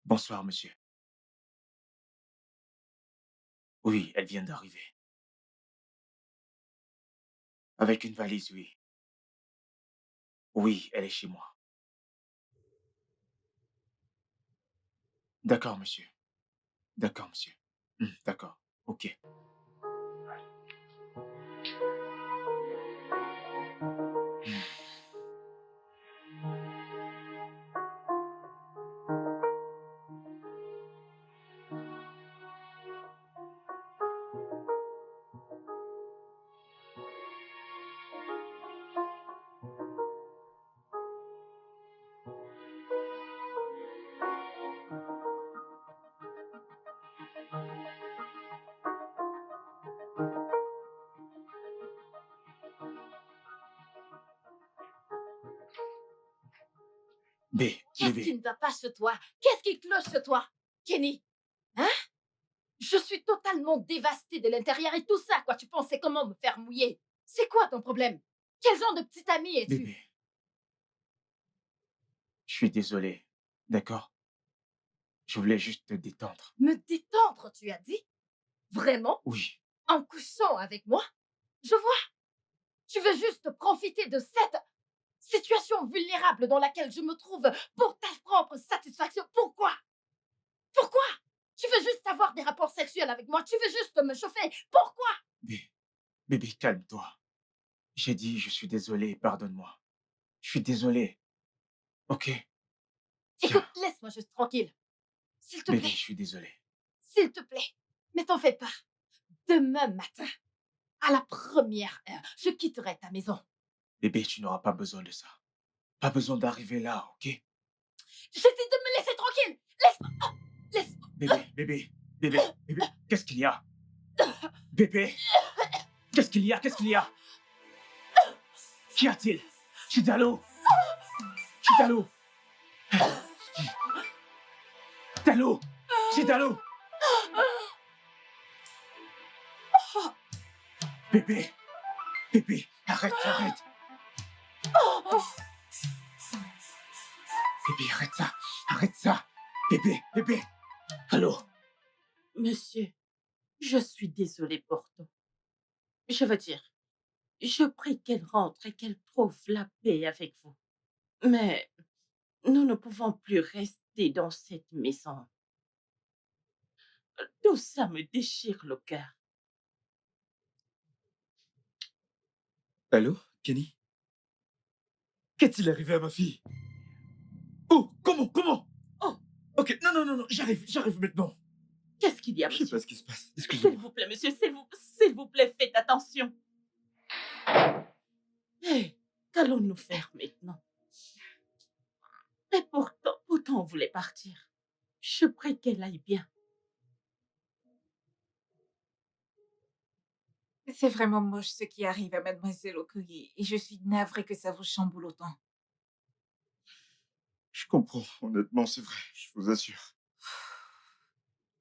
Speaker 3: Bonsoir, monsieur. Oui, elle vient d'arriver. Avec une valise, oui. Oui, elle est chez moi. D'accord, monsieur. D'accord, monsieur. D'accord. Ok.
Speaker 2: Qu'est-ce qui ne va pas chez toi? Qu'est-ce qui cloche chez toi, Kenny? Hein? Je suis totalement dévastée de l'intérieur et tout ça, quoi. Tu pensais comment me faire mouiller? C'est quoi ton problème? Quel genre de petit ami es-tu?
Speaker 3: Bébé, suis désolé, d'accord? Je voulais juste te détendre.
Speaker 2: Me détendre, tu as dit? Vraiment?
Speaker 3: Oui,
Speaker 2: En couchant avec moi? Je vois. Tu veux juste profiter de cette situation vulnérable dans laquelle je me trouve pour ta propre satisfaction. Pourquoi? Pourquoi? Tu veux juste avoir des rapports sexuels avec moi. Tu veux juste me chauffer. Pourquoi?
Speaker 3: bébé, calme-toi. J'ai dit, je suis désolé, pardonne-moi. Je suis désolé, ok?
Speaker 2: Écoute,
Speaker 3: Tiens,
Speaker 2: laisse-moi juste tranquille. S'il te
Speaker 3: bébé,
Speaker 2: plaît.
Speaker 3: je suis désolé.
Speaker 2: S'il te plaît. Mais t'en fais pas. Demain matin, à la première heure, je quitterai ta maison.
Speaker 3: Bébé, tu n'auras pas besoin de ça. Pas besoin d'arriver là, ok?
Speaker 2: Je t'ai dit de me laisser tranquille. Laisse-moi. Oh, laisse-moi.
Speaker 3: Bébé, qu'est-ce qu'il y a? Bébé, qu'est-ce qu'il y a? Qu'est-ce qu'il y a? Qu'y a-t-il? Chidalo! Chidalo! Chidalo! Chidalo! Bébé! Bébé, arrête! Bébé, arrête ça! Bébé! Allô?
Speaker 1: Monsieur, je suis désolée pour tout. Je veux dire, je prie qu'elle rentre et qu'elle trouve la paix avec vous. Mais nous ne pouvons plus rester dans cette maison. Tout ça me déchire le cœur.
Speaker 4: Allô, Kenny? Qu'est-il arrivé à ma fille? Oh, comment?
Speaker 1: Oh,
Speaker 4: Ok, non, j'arrive maintenant.
Speaker 1: qu'est-ce qu'il y a,
Speaker 4: Je sais
Speaker 1: monsieur?
Speaker 4: pas ce qui se passe.
Speaker 1: S'il
Speaker 4: Excusez-moi.
Speaker 1: vous plaît, monsieur, s'il vous plaît, faites attention. Hé, qu'allons-nous faire maintenant? Et pourtant, on voulait partir. Je prie qu'elle aille bien.
Speaker 8: C'est vraiment moche ce qui arrive à Mademoiselle Okoye et je suis navrée que ça vous chamboule autant.
Speaker 4: Je comprends, honnêtement, c'est vrai, je vous assure.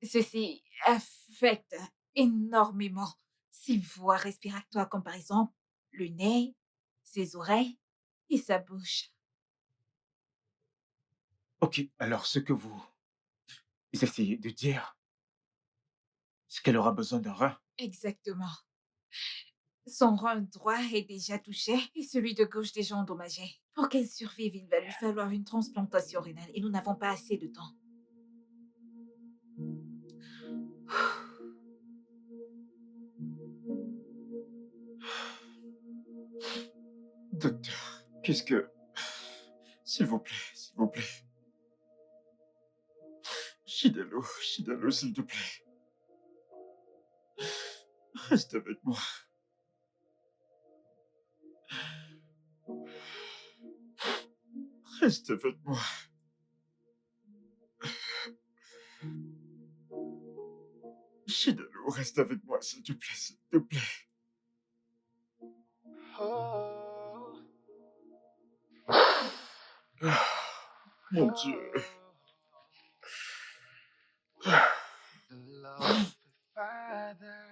Speaker 8: Ceci affecte énormément ses voies respiratoires, comme par exemple le nez, ses oreilles et sa bouche.
Speaker 3: Ok, alors ce que vous essayez de dire, c'est qu'elle aura besoin d'un rein.
Speaker 8: Exactement. Son rein droit est déjà touché et celui de gauche déjà endommagé. Pour qu'elle survive, il va lui falloir une transplantation rénale et nous n'avons pas assez de temps.
Speaker 4: Docteur, qu'est-ce que... S'il vous plaît. Shidalo, s'il te plaît. Reste avec moi. Reste avec moi. Shidalo, reste avec moi, s'il te plaît.
Speaker 6: Oh,
Speaker 4: Ah, mon Dieu.
Speaker 6: the love of a father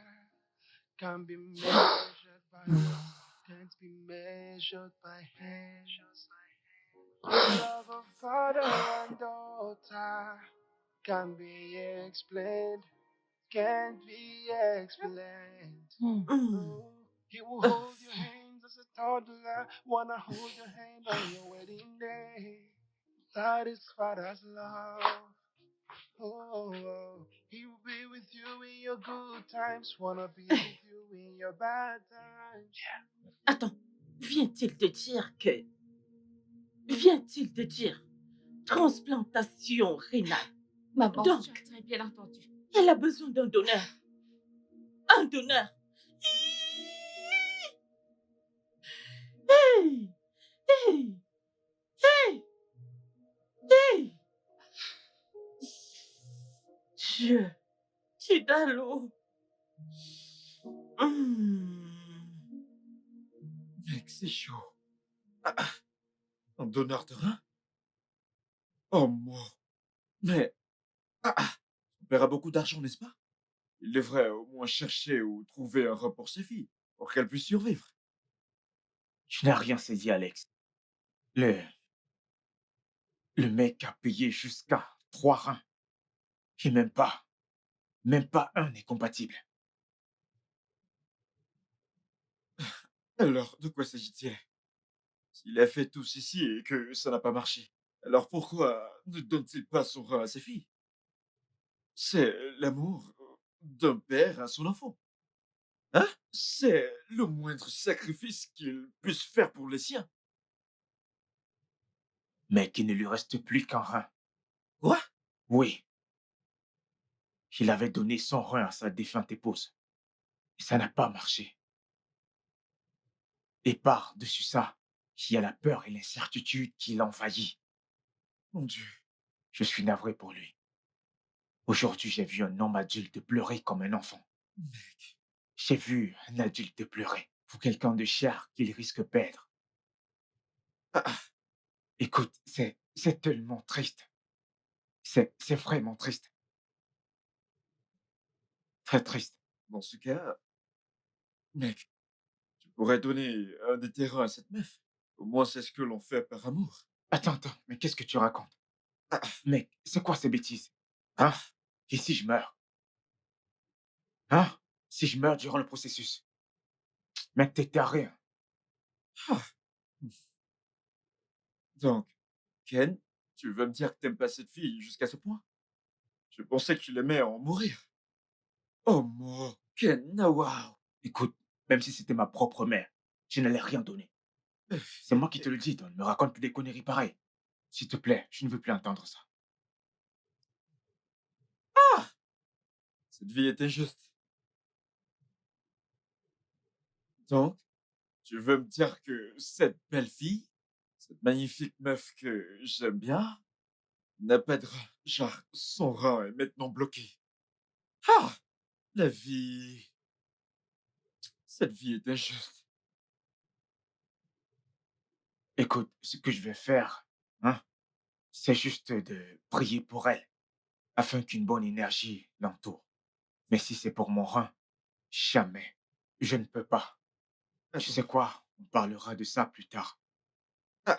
Speaker 6: can be measured by love, can't be measured by hands. The love of father and daughter can be explained, can't be explained. Oh, he will hold your hands as a toddler, wanna hold your hand on your wedding day. That is father's love. Oh, he will be with you in your good times, wanna be with you in your bad times.
Speaker 1: Attends, vient-il de dire transplantation rénale?
Speaker 2: Maman,
Speaker 1: Donc,
Speaker 8: J'ai très bien entendu.
Speaker 1: elle a besoin d'un donneur. Un donneur. Hey! Hey! Hey! Hey! Dieu, Tidalo.
Speaker 4: Mec, c'est chaud. Un donneur de rein? Oh, moi. Mais... on paiera beaucoup d'argent, n'est-ce pas? Il devrait au moins chercher ou trouver un rein pour ses filles, pour qu'elles puissent survivre.
Speaker 3: Tu n'as rien saisi, Alex. Le Le mec a payé jusqu'à 3 reins. Et même pas un n'est compatible.
Speaker 4: Alors, de quoi s'agit-il? S'il a fait tout ceci et que ça n'a pas marché, alors pourquoi ne donne-t-il pas son rein à ses filles? C'est l'amour d'un père à son enfant. Hein? C'est le moindre sacrifice qu'il puisse faire pour les siens.
Speaker 3: Mais qu'il ne lui reste plus qu'un rein.
Speaker 4: Quoi?
Speaker 3: Oui, il avait donné son rein à sa défunte épouse. Et ça n'a pas marché. Et par-dessus ça, il y a la peur et l'incertitude qui l'envahit.
Speaker 4: Mon Dieu.
Speaker 3: Je suis navré pour lui. Aujourd'hui, j'ai vu un homme adulte pleurer comme un enfant.
Speaker 4: Mec.
Speaker 3: J'ai vu un adulte pleurer pour quelqu'un de cher qu'il risque perdre.
Speaker 4: Ah,
Speaker 3: Écoute, c'est tellement triste. C'est vraiment triste. Très triste.
Speaker 4: dans ce cas, mec, tu pourrais donner un des terrains à cette meuf. Au moins, c'est ce que l'on fait par amour.
Speaker 3: Attends, mais qu'est-ce que tu racontes?
Speaker 4: Ah,
Speaker 3: Mec, c'est quoi ces bêtises? Hein? Et si je meurs? Hein? Si je meurs durant le processus? Mec, t'es taré, hein.
Speaker 4: ah. Donc, Ken, tu veux me dire que t'aimes pas cette fille jusqu'à ce point? Je pensais que tu l'aimais en mourir. Oh, moi, Ken, ah, waouh.
Speaker 3: Écoute, même si c'était ma propre mère, je n'allais rien donner. C'est moi qui te le dis, Don. Ne me raconte plus des conneries pareilles. S'il te plaît, je ne veux plus entendre ça.
Speaker 4: Cette vie est injuste. Donc, tu veux me dire que cette belle fille, cette magnifique meuf que j'aime bien, n'a pas de rein. Genre, son rein est maintenant bloqué. Ah! La vie. Cette vie est injuste.
Speaker 3: Écoute, ce que je vais faire, hein, c'est juste de prier pour elle, afin qu'une bonne énergie l'entoure. Mais si c'est pour mon rein, jamais. Je ne peux pas. Tu sais
Speaker 4: Attends.
Speaker 3: quoi? On parlera de ça plus tard.
Speaker 4: Ah!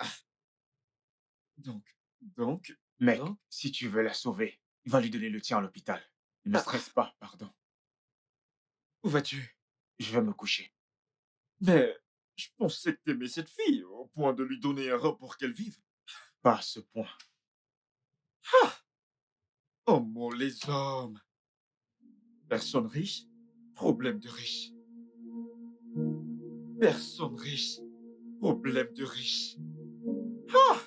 Speaker 4: Donc,
Speaker 3: Mec,
Speaker 4: donc,
Speaker 3: si tu veux la sauver, va lui donner le tien à l'hôpital. Ne me
Speaker 4: Ah.
Speaker 3: stresse pas, pardon.
Speaker 4: où vas-tu?
Speaker 3: Je vais me coucher.
Speaker 4: Mais je pensais que t'aimais cette fille au point de lui donner un rein pour qu'elle vive.
Speaker 3: Pas à ce point.
Speaker 4: Oh mon, les hommes. Personne riche, problème de riche. Personne riche, problème de riche. Ah!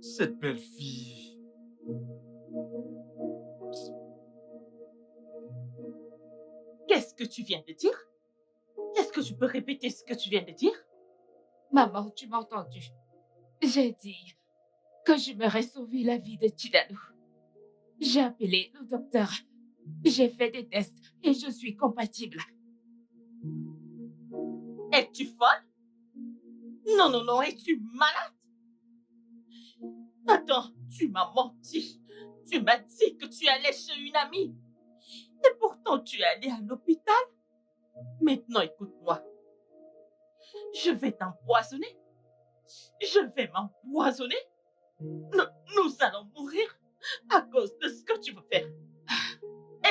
Speaker 4: Cette belle fille.
Speaker 1: Qu'est-ce que tu viens de dire? Est-ce que tu peux répéter ce que tu viens de dire?
Speaker 8: Maman, tu m'as entendu. J'ai dit que je m'aurais sauvé la vie de Chidalu. J'ai appelé le docteur. J'ai fait des tests et je suis compatible.
Speaker 1: Es-tu folle? Non, non, non, es-tu malade? Attends, tu m'as menti. Tu m'as dit que tu allais chez une amie. Et pourtant, tu es allé à l'hôpital. Maintenant, écoute-moi. Je vais t'empoisonner. Je vais m'empoisonner. Nous allons mourir à cause de ce que tu veux faire.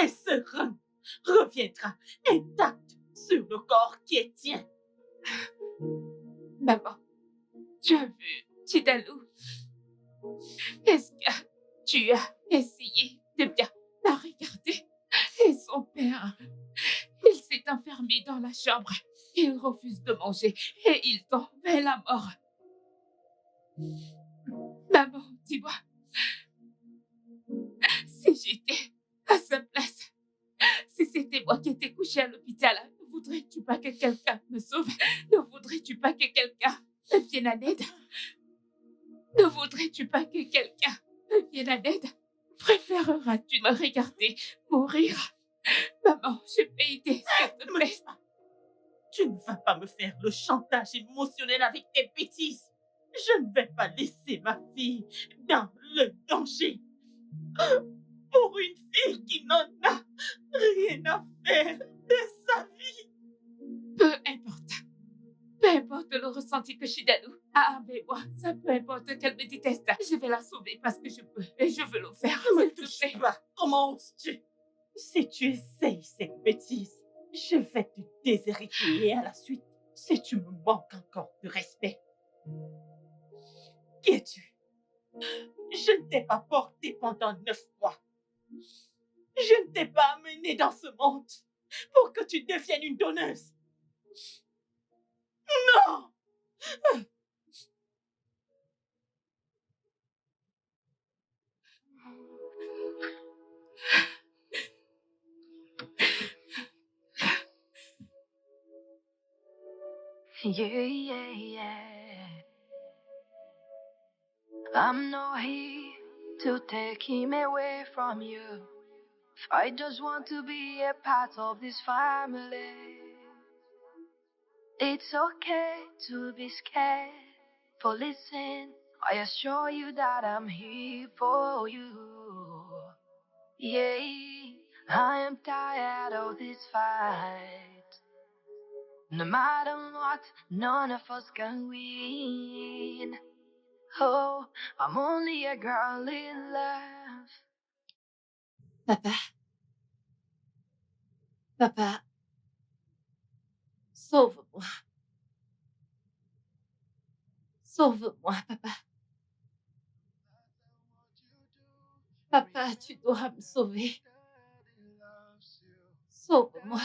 Speaker 1: Et ce rein reviendra intact sur le corps qui est tien.
Speaker 8: Maman, tu as vu Chidalu? Est-ce que tu as essayé de bien la regarder? Et son père, il s'est enfermé dans la chambre. Il refuse de manger et il tombe vers la mort. Maman, dis-moi, si j'étais à sa place, si c'était moi qui étais couchée à l'hôpital, ne voudrais-tu pas que quelqu'un me sauve? Ne voudrais-tu pas que quelqu'un me vienne en aide? Ne voudrais-tu pas que quelqu'un me vienne en aide? Préféreras-tu me regarder mourir? Maman, je peux aider, s'il te
Speaker 1: Ne me
Speaker 8: plaît.
Speaker 1: touche pas. Tu ne vas pas me faire le chantage émotionnel avec tes bêtises. Je ne vais pas laisser ma fille dans le danger. Pour une fille qui n'en a rien à faire de sa vie.
Speaker 8: Peu importe. Peu importe le ressenti que Shidalu Ah, mais moi, ça peu importe qu'elle me déteste, je vais la sauver parce que je peux et je veux le faire.
Speaker 1: Ne me
Speaker 8: S'il te
Speaker 1: touche
Speaker 8: plaît.
Speaker 1: pas. Comment oses-tu? Si tu essayes cette bêtise, je vais te déshériter et à la suite, si tu me manques encore de respect. Qui es-tu? Je ne t'ai pas porté pendant 9 mois. Je ne t'ai pas amené dans ce monde pour que tu deviennes une donneuse. Non!
Speaker 6: Yeah. I'm not here to take him away from you. I just want to be a part of this family. It's okay to be scared. But listen, I assure you that I'm here for you. Yeah, I am tired of this fight. No matter what, none of us can win. Oh, I'm only a girl in love.
Speaker 2: Papa. Papa. Sauve-moi. Sauve-moi, papa. Papa, tu dois me sauver. Sauve-moi.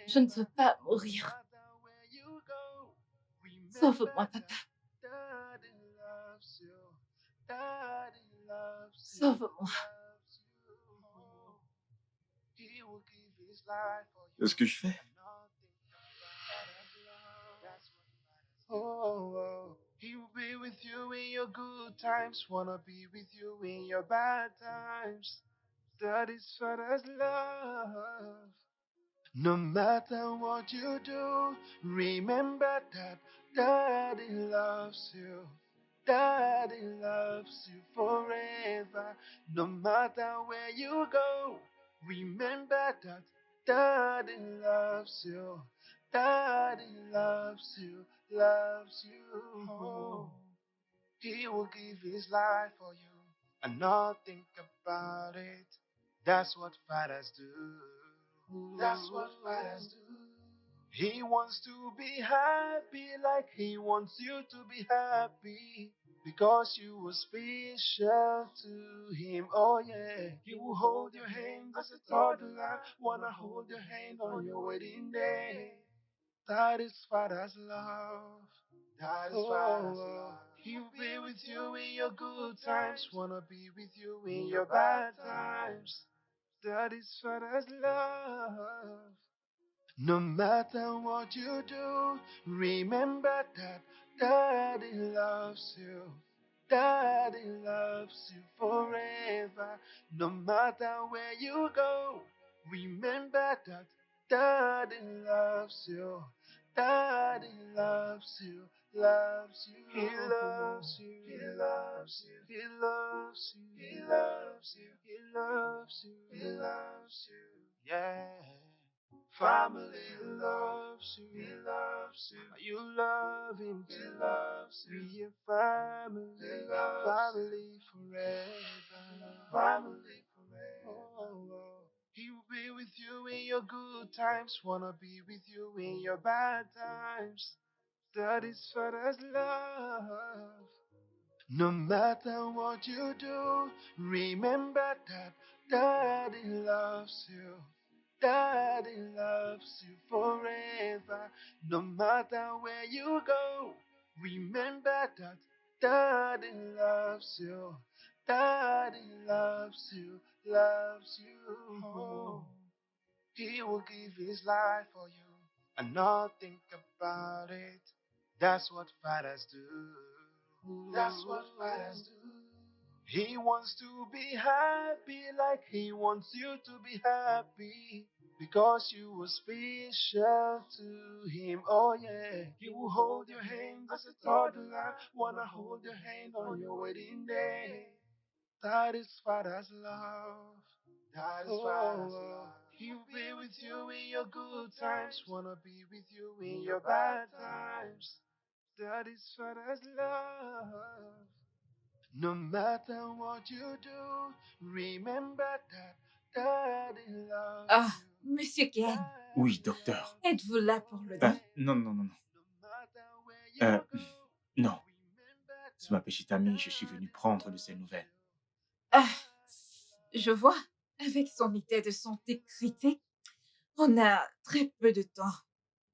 Speaker 2: Je ne veux pas mourir. Sauve-moi, papa. Sauve-moi.
Speaker 4: Qu'est-ce que je fais?
Speaker 6: Oh, he will be with you in your good times, wanna be with you in your bad times. That is Father's love. No matter what you do, remember that Daddy loves you. Daddy loves you forever. No matter where you go, remember that Daddy loves you. Daddy loves you, loves you. Oh, he will give his life for you and not think about it. That's what fathers do. That's what fathers do. He wants to be happy like he wants you to be happy. Because you were special to him, oh yeah. He will hold your hand as a toddler. Wanna hold your hand on your wedding day. That is Father's love. That is Father's love. He'll be with you in your good times. Wanna be with you in your bad times. That is Father's love. No matter what you do, remember that Daddy loves you. Daddy loves you forever. No matter where you go, remember that Daddy loves you. Daddy loves you, loves you. He loves you, he loves you, he loves you, he loves you, he loves you, he loves you. Yeah. Family loves you, he loves you. You love him too. He loves you. Be a family, family forever. Family forever. Oh. He will be with you in your good times, wanna be with you in your bad times. That is Father's love. No matter what you do, remember that Daddy loves you. Daddy loves you forever. No matter where you go, remember that Daddy loves you. Daddy loves you, loves you. Oh, he will give his life for you and not think about it. That's what fathers do. That's what fathers do. He wants to be happy like he wants you to be happy. Because you were special to him, oh yeah. He will hold your hand as a toddler. Wanna hold your hand on your wedding day. That is Father's love. That is Father's love. He'll be with you in your good times. Wanna be with you in your bad times. Daddy's father's love. No matter what you do, remember that Daddy loves
Speaker 2: Ah,
Speaker 6: you.
Speaker 2: Monsieur Ken,
Speaker 3: Oui, docteur.
Speaker 2: êtes-vous là pour le don?
Speaker 3: Non, non, non, non.
Speaker 6: No matter where you
Speaker 3: Euh,
Speaker 6: go,
Speaker 3: non.
Speaker 6: remember
Speaker 3: C'est ma petite amie, je suis venu prendre de ses nouvelles.
Speaker 2: Ah, je vois. Avec son état de santé critique, on a très peu de temps.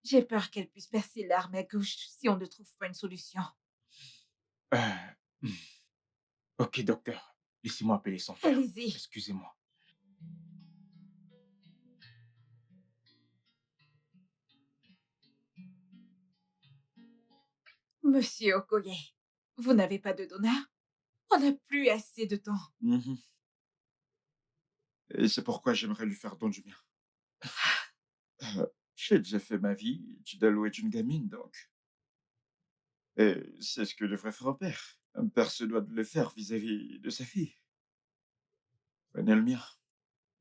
Speaker 2: J'ai peur qu'elle puisse percer l'arme à gauche si on ne trouve pas une solution.
Speaker 3: Euh, hmm. Ok, docteur. Laissez-moi appeler son père.
Speaker 2: Allez-y.
Speaker 3: Excusez-moi.
Speaker 2: Monsieur Okoye, vous n'avez pas de donneur? On n'a plus assez de temps.
Speaker 4: Mhm. Et c'est pourquoi j'aimerais lui faire don du mien. J'ai déjà fait ma vie, Chidalo est une gamine, donc. Et c'est ce que devrait faire un père. Un père se doit de le faire vis-à-vis de sa fille. Prenez le mien.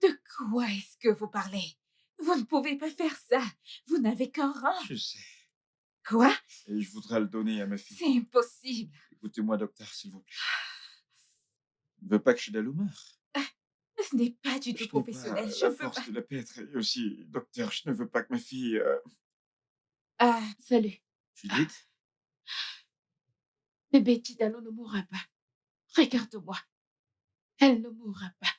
Speaker 2: De quoi est-ce que vous parlez? Vous ne pouvez pas faire ça. Vous n'avez qu'un rang.
Speaker 4: Je sais.
Speaker 2: Quoi?
Speaker 4: Et je voudrais le donner à ma fille.
Speaker 2: C'est impossible.
Speaker 4: Écoutez-moi, docteur, s'il vous plaît. Je ne veux pas que Chidalo meure.
Speaker 2: Ce n'est pas du tout
Speaker 4: Je n'ai
Speaker 2: professionnel.
Speaker 4: pas
Speaker 2: Je
Speaker 4: la
Speaker 2: peux
Speaker 4: force
Speaker 2: pas.
Speaker 4: de la paître. Et aussi, docteur, je ne veux pas que ma fille...
Speaker 2: Ah,
Speaker 8: Salut.
Speaker 4: Judith,
Speaker 8: Bébé Tidalo ne mourra pas. Regarde-moi. Elle ne mourra pas.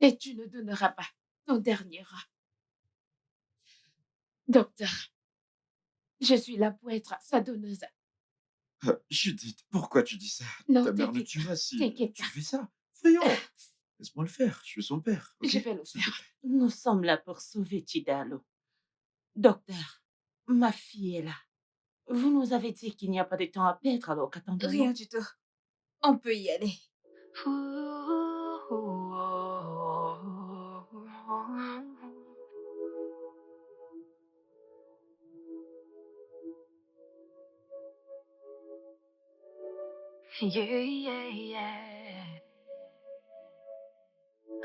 Speaker 8: Et tu ne donneras pas ton dernier rat. Docteur, je suis là pour être sa donneuse.
Speaker 4: Judith, pourquoi tu dis ça?
Speaker 8: Non,
Speaker 4: Ta mère nous
Speaker 8: t'inquiète
Speaker 4: tuera si
Speaker 8: t'inquiète
Speaker 4: tu
Speaker 8: pas.
Speaker 4: fais ça. Voyons, laisse-moi le faire. Je suis son père. ok?
Speaker 8: Je vais le
Speaker 4: S'il te
Speaker 8: faire.
Speaker 4: plaît.
Speaker 1: Nous sommes là pour sauver Chidalo. Docteur, ma fille est là. Vous nous avez dit qu'il n'y a pas de temps à perdre, alors qu'attendons-nous?
Speaker 2: rien du tout. On peut y aller.
Speaker 9: Yeah, yeah, yeah.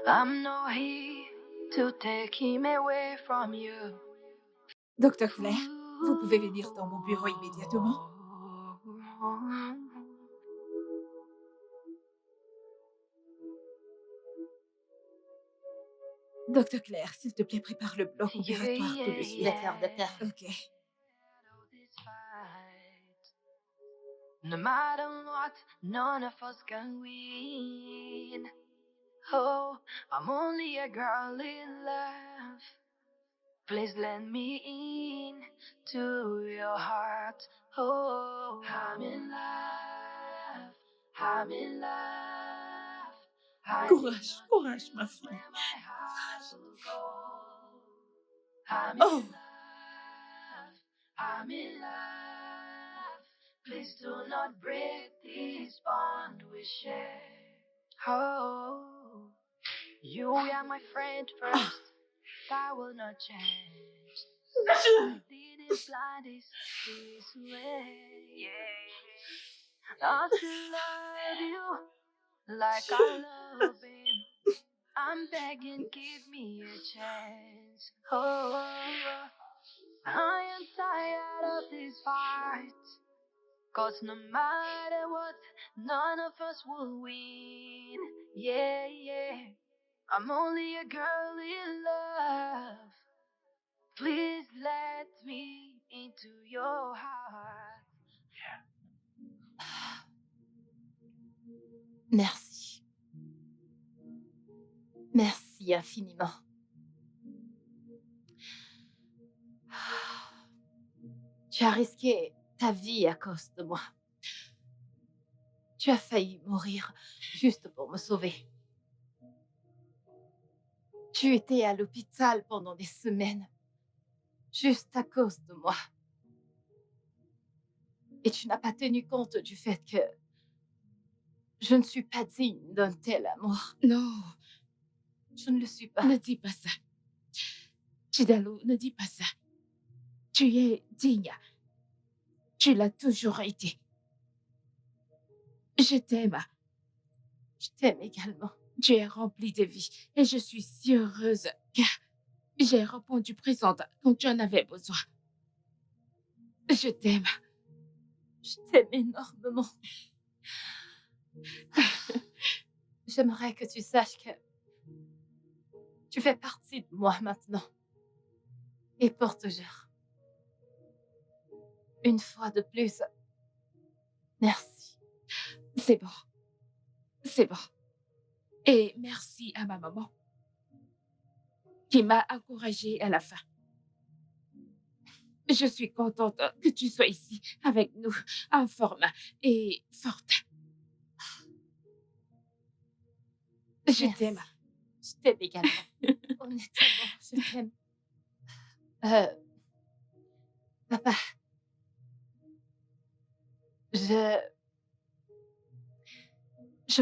Speaker 9: I'm not here to take him away from you.
Speaker 2: Docteur Claire, vous pouvez venir dans mon bureau immédiatement. Docteur Claire, s'il te plaît, prépare le bloc opératoire tout de suite.
Speaker 1: D'accord, docteur.
Speaker 2: Ok.
Speaker 9: No matter what, none of us can win. Oh, I'm only a girl in love. Please let me in to your heart. Oh, I'm in love. I'm in love. I'm in
Speaker 1: Courage,
Speaker 9: love
Speaker 1: courage, ma fille.
Speaker 9: where my heart
Speaker 1: Courage.
Speaker 9: will go. I'm
Speaker 1: Oh.
Speaker 9: in love. I'm in love. Please do not break this bond we share. Oh, you are my friend first. That will not change. Didn't plan this way. Yeah. I still love you like I love him. I'm begging, give me a chance. Oh, I am tired of this fight. 'Cause no matter what, none of us will win. Yeah, yeah. I'm only a girl in love. Please let me into your heart.
Speaker 2: Merci. Merci infiniment. Tu as risqué ta vie à cause de moi. Tu as failli mourir juste pour me sauver. Tu étais à l'hôpital pendant des semaines, juste à cause de moi. Et tu n'as pas tenu compte du fait que je ne suis pas digne d'un tel amour.
Speaker 8: Non,
Speaker 2: Je ne le suis pas.
Speaker 8: ne dis pas ça. Chidalo, ne dis pas ça. Tu es digne. Tu l'as toujours été. Je t'aime.
Speaker 2: Je t'aime également.
Speaker 8: Tu es rempli de vie et je suis si heureuse car j'ai répondu présente quand tu en avais besoin. Je t'aime.
Speaker 2: Je t'aime énormément. J'aimerais que tu saches que tu fais partie de moi maintenant. Et pour toujours. Une fois de plus, merci.
Speaker 8: C'est bon. C'est bon. Et merci à ma maman qui m'a encouragée à la fin. Je suis contente que tu sois ici avec nous, en forme et forte. Je
Speaker 2: Merci.
Speaker 8: t'aime.
Speaker 2: Je t'aime également. Honnêtement, je t'aime. Papa, je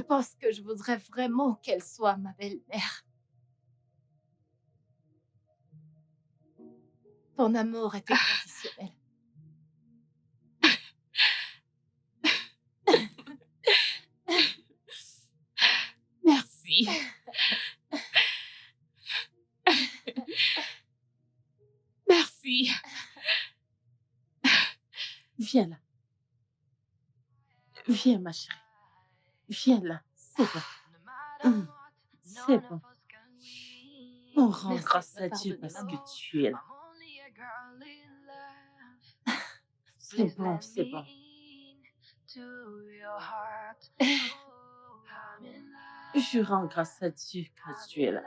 Speaker 2: pense que je voudrais vraiment qu'elle soit ma belle-mère. Ton amour était conditionnel.
Speaker 8: Merci. Merci.
Speaker 1: Viens là. Viens, ma chérie. Viens là. C'est bon. C'est bon. On rend
Speaker 2: Merci
Speaker 1: grâce
Speaker 2: de me
Speaker 1: à Dieu
Speaker 2: pardonner,
Speaker 1: parce
Speaker 2: maman.
Speaker 1: que tu es là. C'est bon, c'est bon. Je rends grâce à Dieu quand tu es là.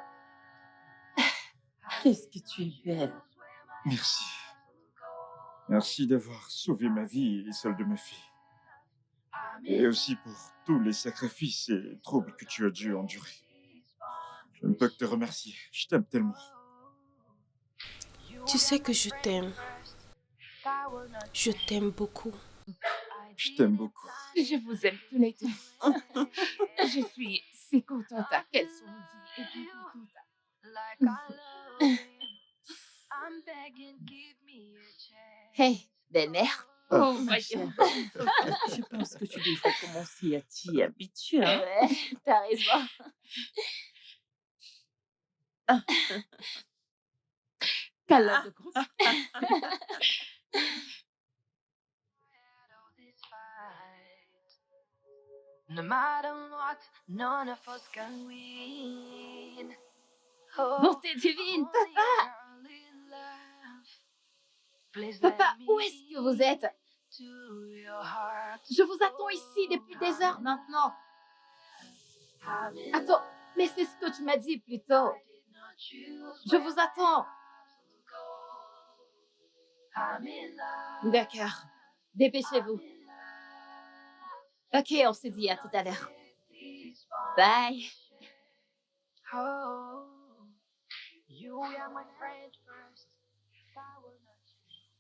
Speaker 1: Qu'est-ce que tu es belle.
Speaker 4: Merci. Merci d'avoir sauvé ma vie et celle de ma fille. Et aussi pour tous les sacrifices et troubles que tu as dû endurer. Je ne peux que te remercier. Je t'aime tellement.
Speaker 10: Tu sais que je t'aime. Je t'aime beaucoup.
Speaker 4: Je t'aime beaucoup.
Speaker 8: Je vous aime tous les deux. Je suis si contente qu'elle soit en vie et bien contente.
Speaker 2: Hey, belle-mère.
Speaker 8: Oh,
Speaker 1: Ma
Speaker 8: my
Speaker 1: chère,
Speaker 8: God.
Speaker 1: je pense que tu devrais commencer à t'y habituer. Hein?
Speaker 2: Ouais, t'as raison.
Speaker 8: Câlin de groupe.
Speaker 9: No matter what, none of us can win.
Speaker 2: Bonté divine, papa! Papa, où est-ce que vous êtes? Je vous attends ici depuis des heures maintenant. Attends, mais c'est ce que tu m'as dit plus tôt. Je vous attends. D'accord. Dépêchez-vous. Ok, on se dit à tout à l'heure. Bye.
Speaker 9: Oh, you are my friend first. I will not change.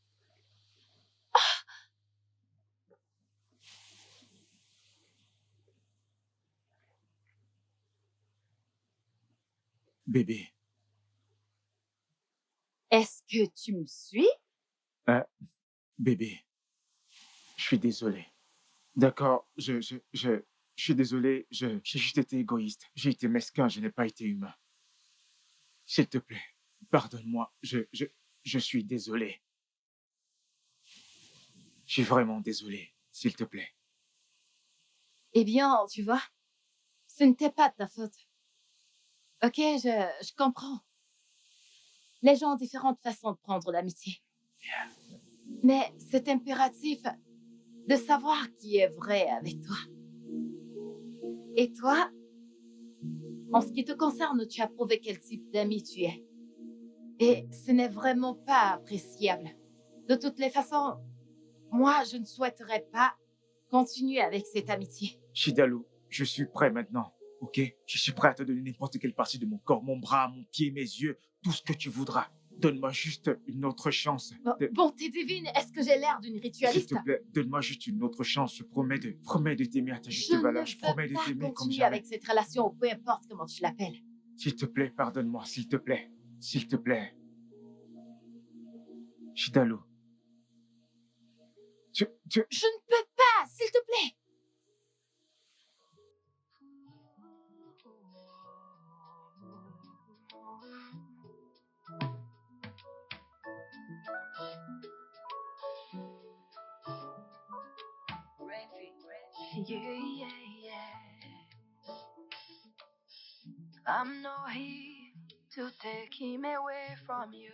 Speaker 3: Bébé,
Speaker 2: Est-ce que tu me suis?
Speaker 3: bébé, je suis désolé. D'accord, je suis désolé, j'ai juste été égoïste. J'ai été mesquin, je n'ai pas été humain. S'il te plaît, pardonne-moi, je suis désolé. Je suis vraiment désolé, s'il te plaît.
Speaker 2: Eh bien, tu vois, ce n'était pas de ta faute. Ok, je comprends. Les gens ont différentes façons de prendre l'amitié. Mais c'est impératif de savoir qui est vrai avec toi. Et toi, en ce qui te concerne, tu as prouvé quel type d'ami tu es. Et ce n'est vraiment pas appréciable. De toutes les façons, moi, je ne souhaiterais pas continuer avec cette amitié.
Speaker 3: Shidalou, je suis prêt maintenant, ok? Je suis prêt à te donner n'importe quelle partie de mon corps, mon bras, mon pied, mes yeux, tout ce que tu voudras. Donne-moi juste une autre chance.
Speaker 2: Bonté divine, est-ce que j'ai l'air d'une
Speaker 3: S'il
Speaker 2: ritualiste?
Speaker 3: te plaît, donne-moi juste une autre chance. Je promets de t'aimer à ta juste valeur. Je promets de
Speaker 2: Je ne veux
Speaker 3: t'aimer
Speaker 2: pas
Speaker 3: comme
Speaker 2: continuer
Speaker 3: jamais.
Speaker 2: avec cette relation, peu importe comment tu l'appelles.
Speaker 3: S'il te plaît, pardonne-moi, s'il te plaît. S'il te plaît. Shidalou.
Speaker 2: Je ne peux pas, s'il te plaît.
Speaker 9: Yeah, yeah. I'm not here to take him away from you.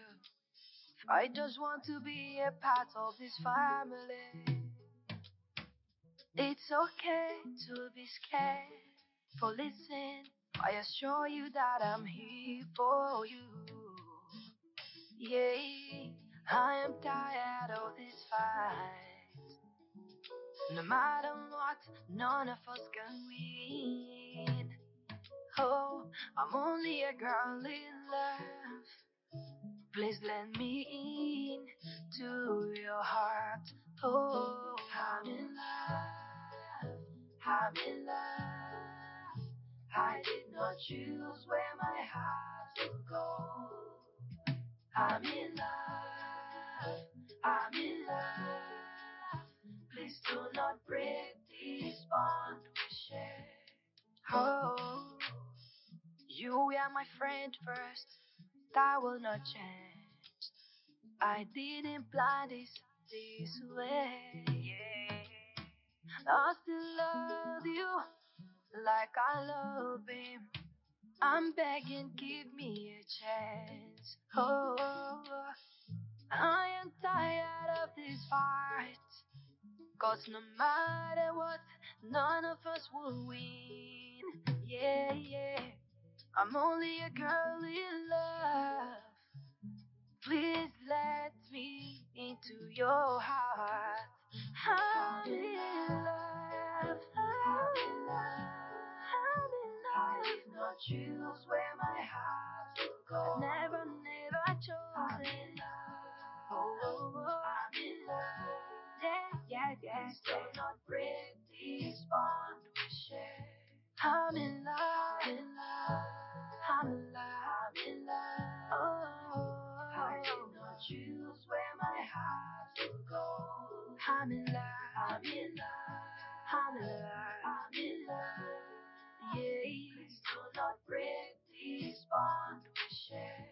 Speaker 9: I just want to be a part of this family. It's okay to be scared. For listen, I assure you that I'm here for you. Yeah, I am tired of this fight. No matter what, none of us can win. Oh, I'm only a girl in love. Please let me in to your heart. Oh, I'm in love. I'm in love. I did not choose where my heart would go. I'm in love. I'm in love. Please do not break this bond we share. Oh, you were my friend first. That will not change. I didn't plan this way. Yeah. I still love you like I love him. I'm begging, give me a chance. Oh, I am tired of this fight. 'Cause no matter what, none of us will win. Yeah, yeah. I'm only a girl in love. Please let me into your heart. I'm in love. I'm in love. I'm in love. I did not choose where my heart would go. Never chose. I'm in love. Oh, I'm in love. Yeah. Please do not break this bond we share. I'm in love. I'm in love. I'm in love. I'm in love. Oh, I did not choose where my heart would go. I'm in love. I'm in love. I'm in love. I'm in love. Yeah. Please do not break this bond we share.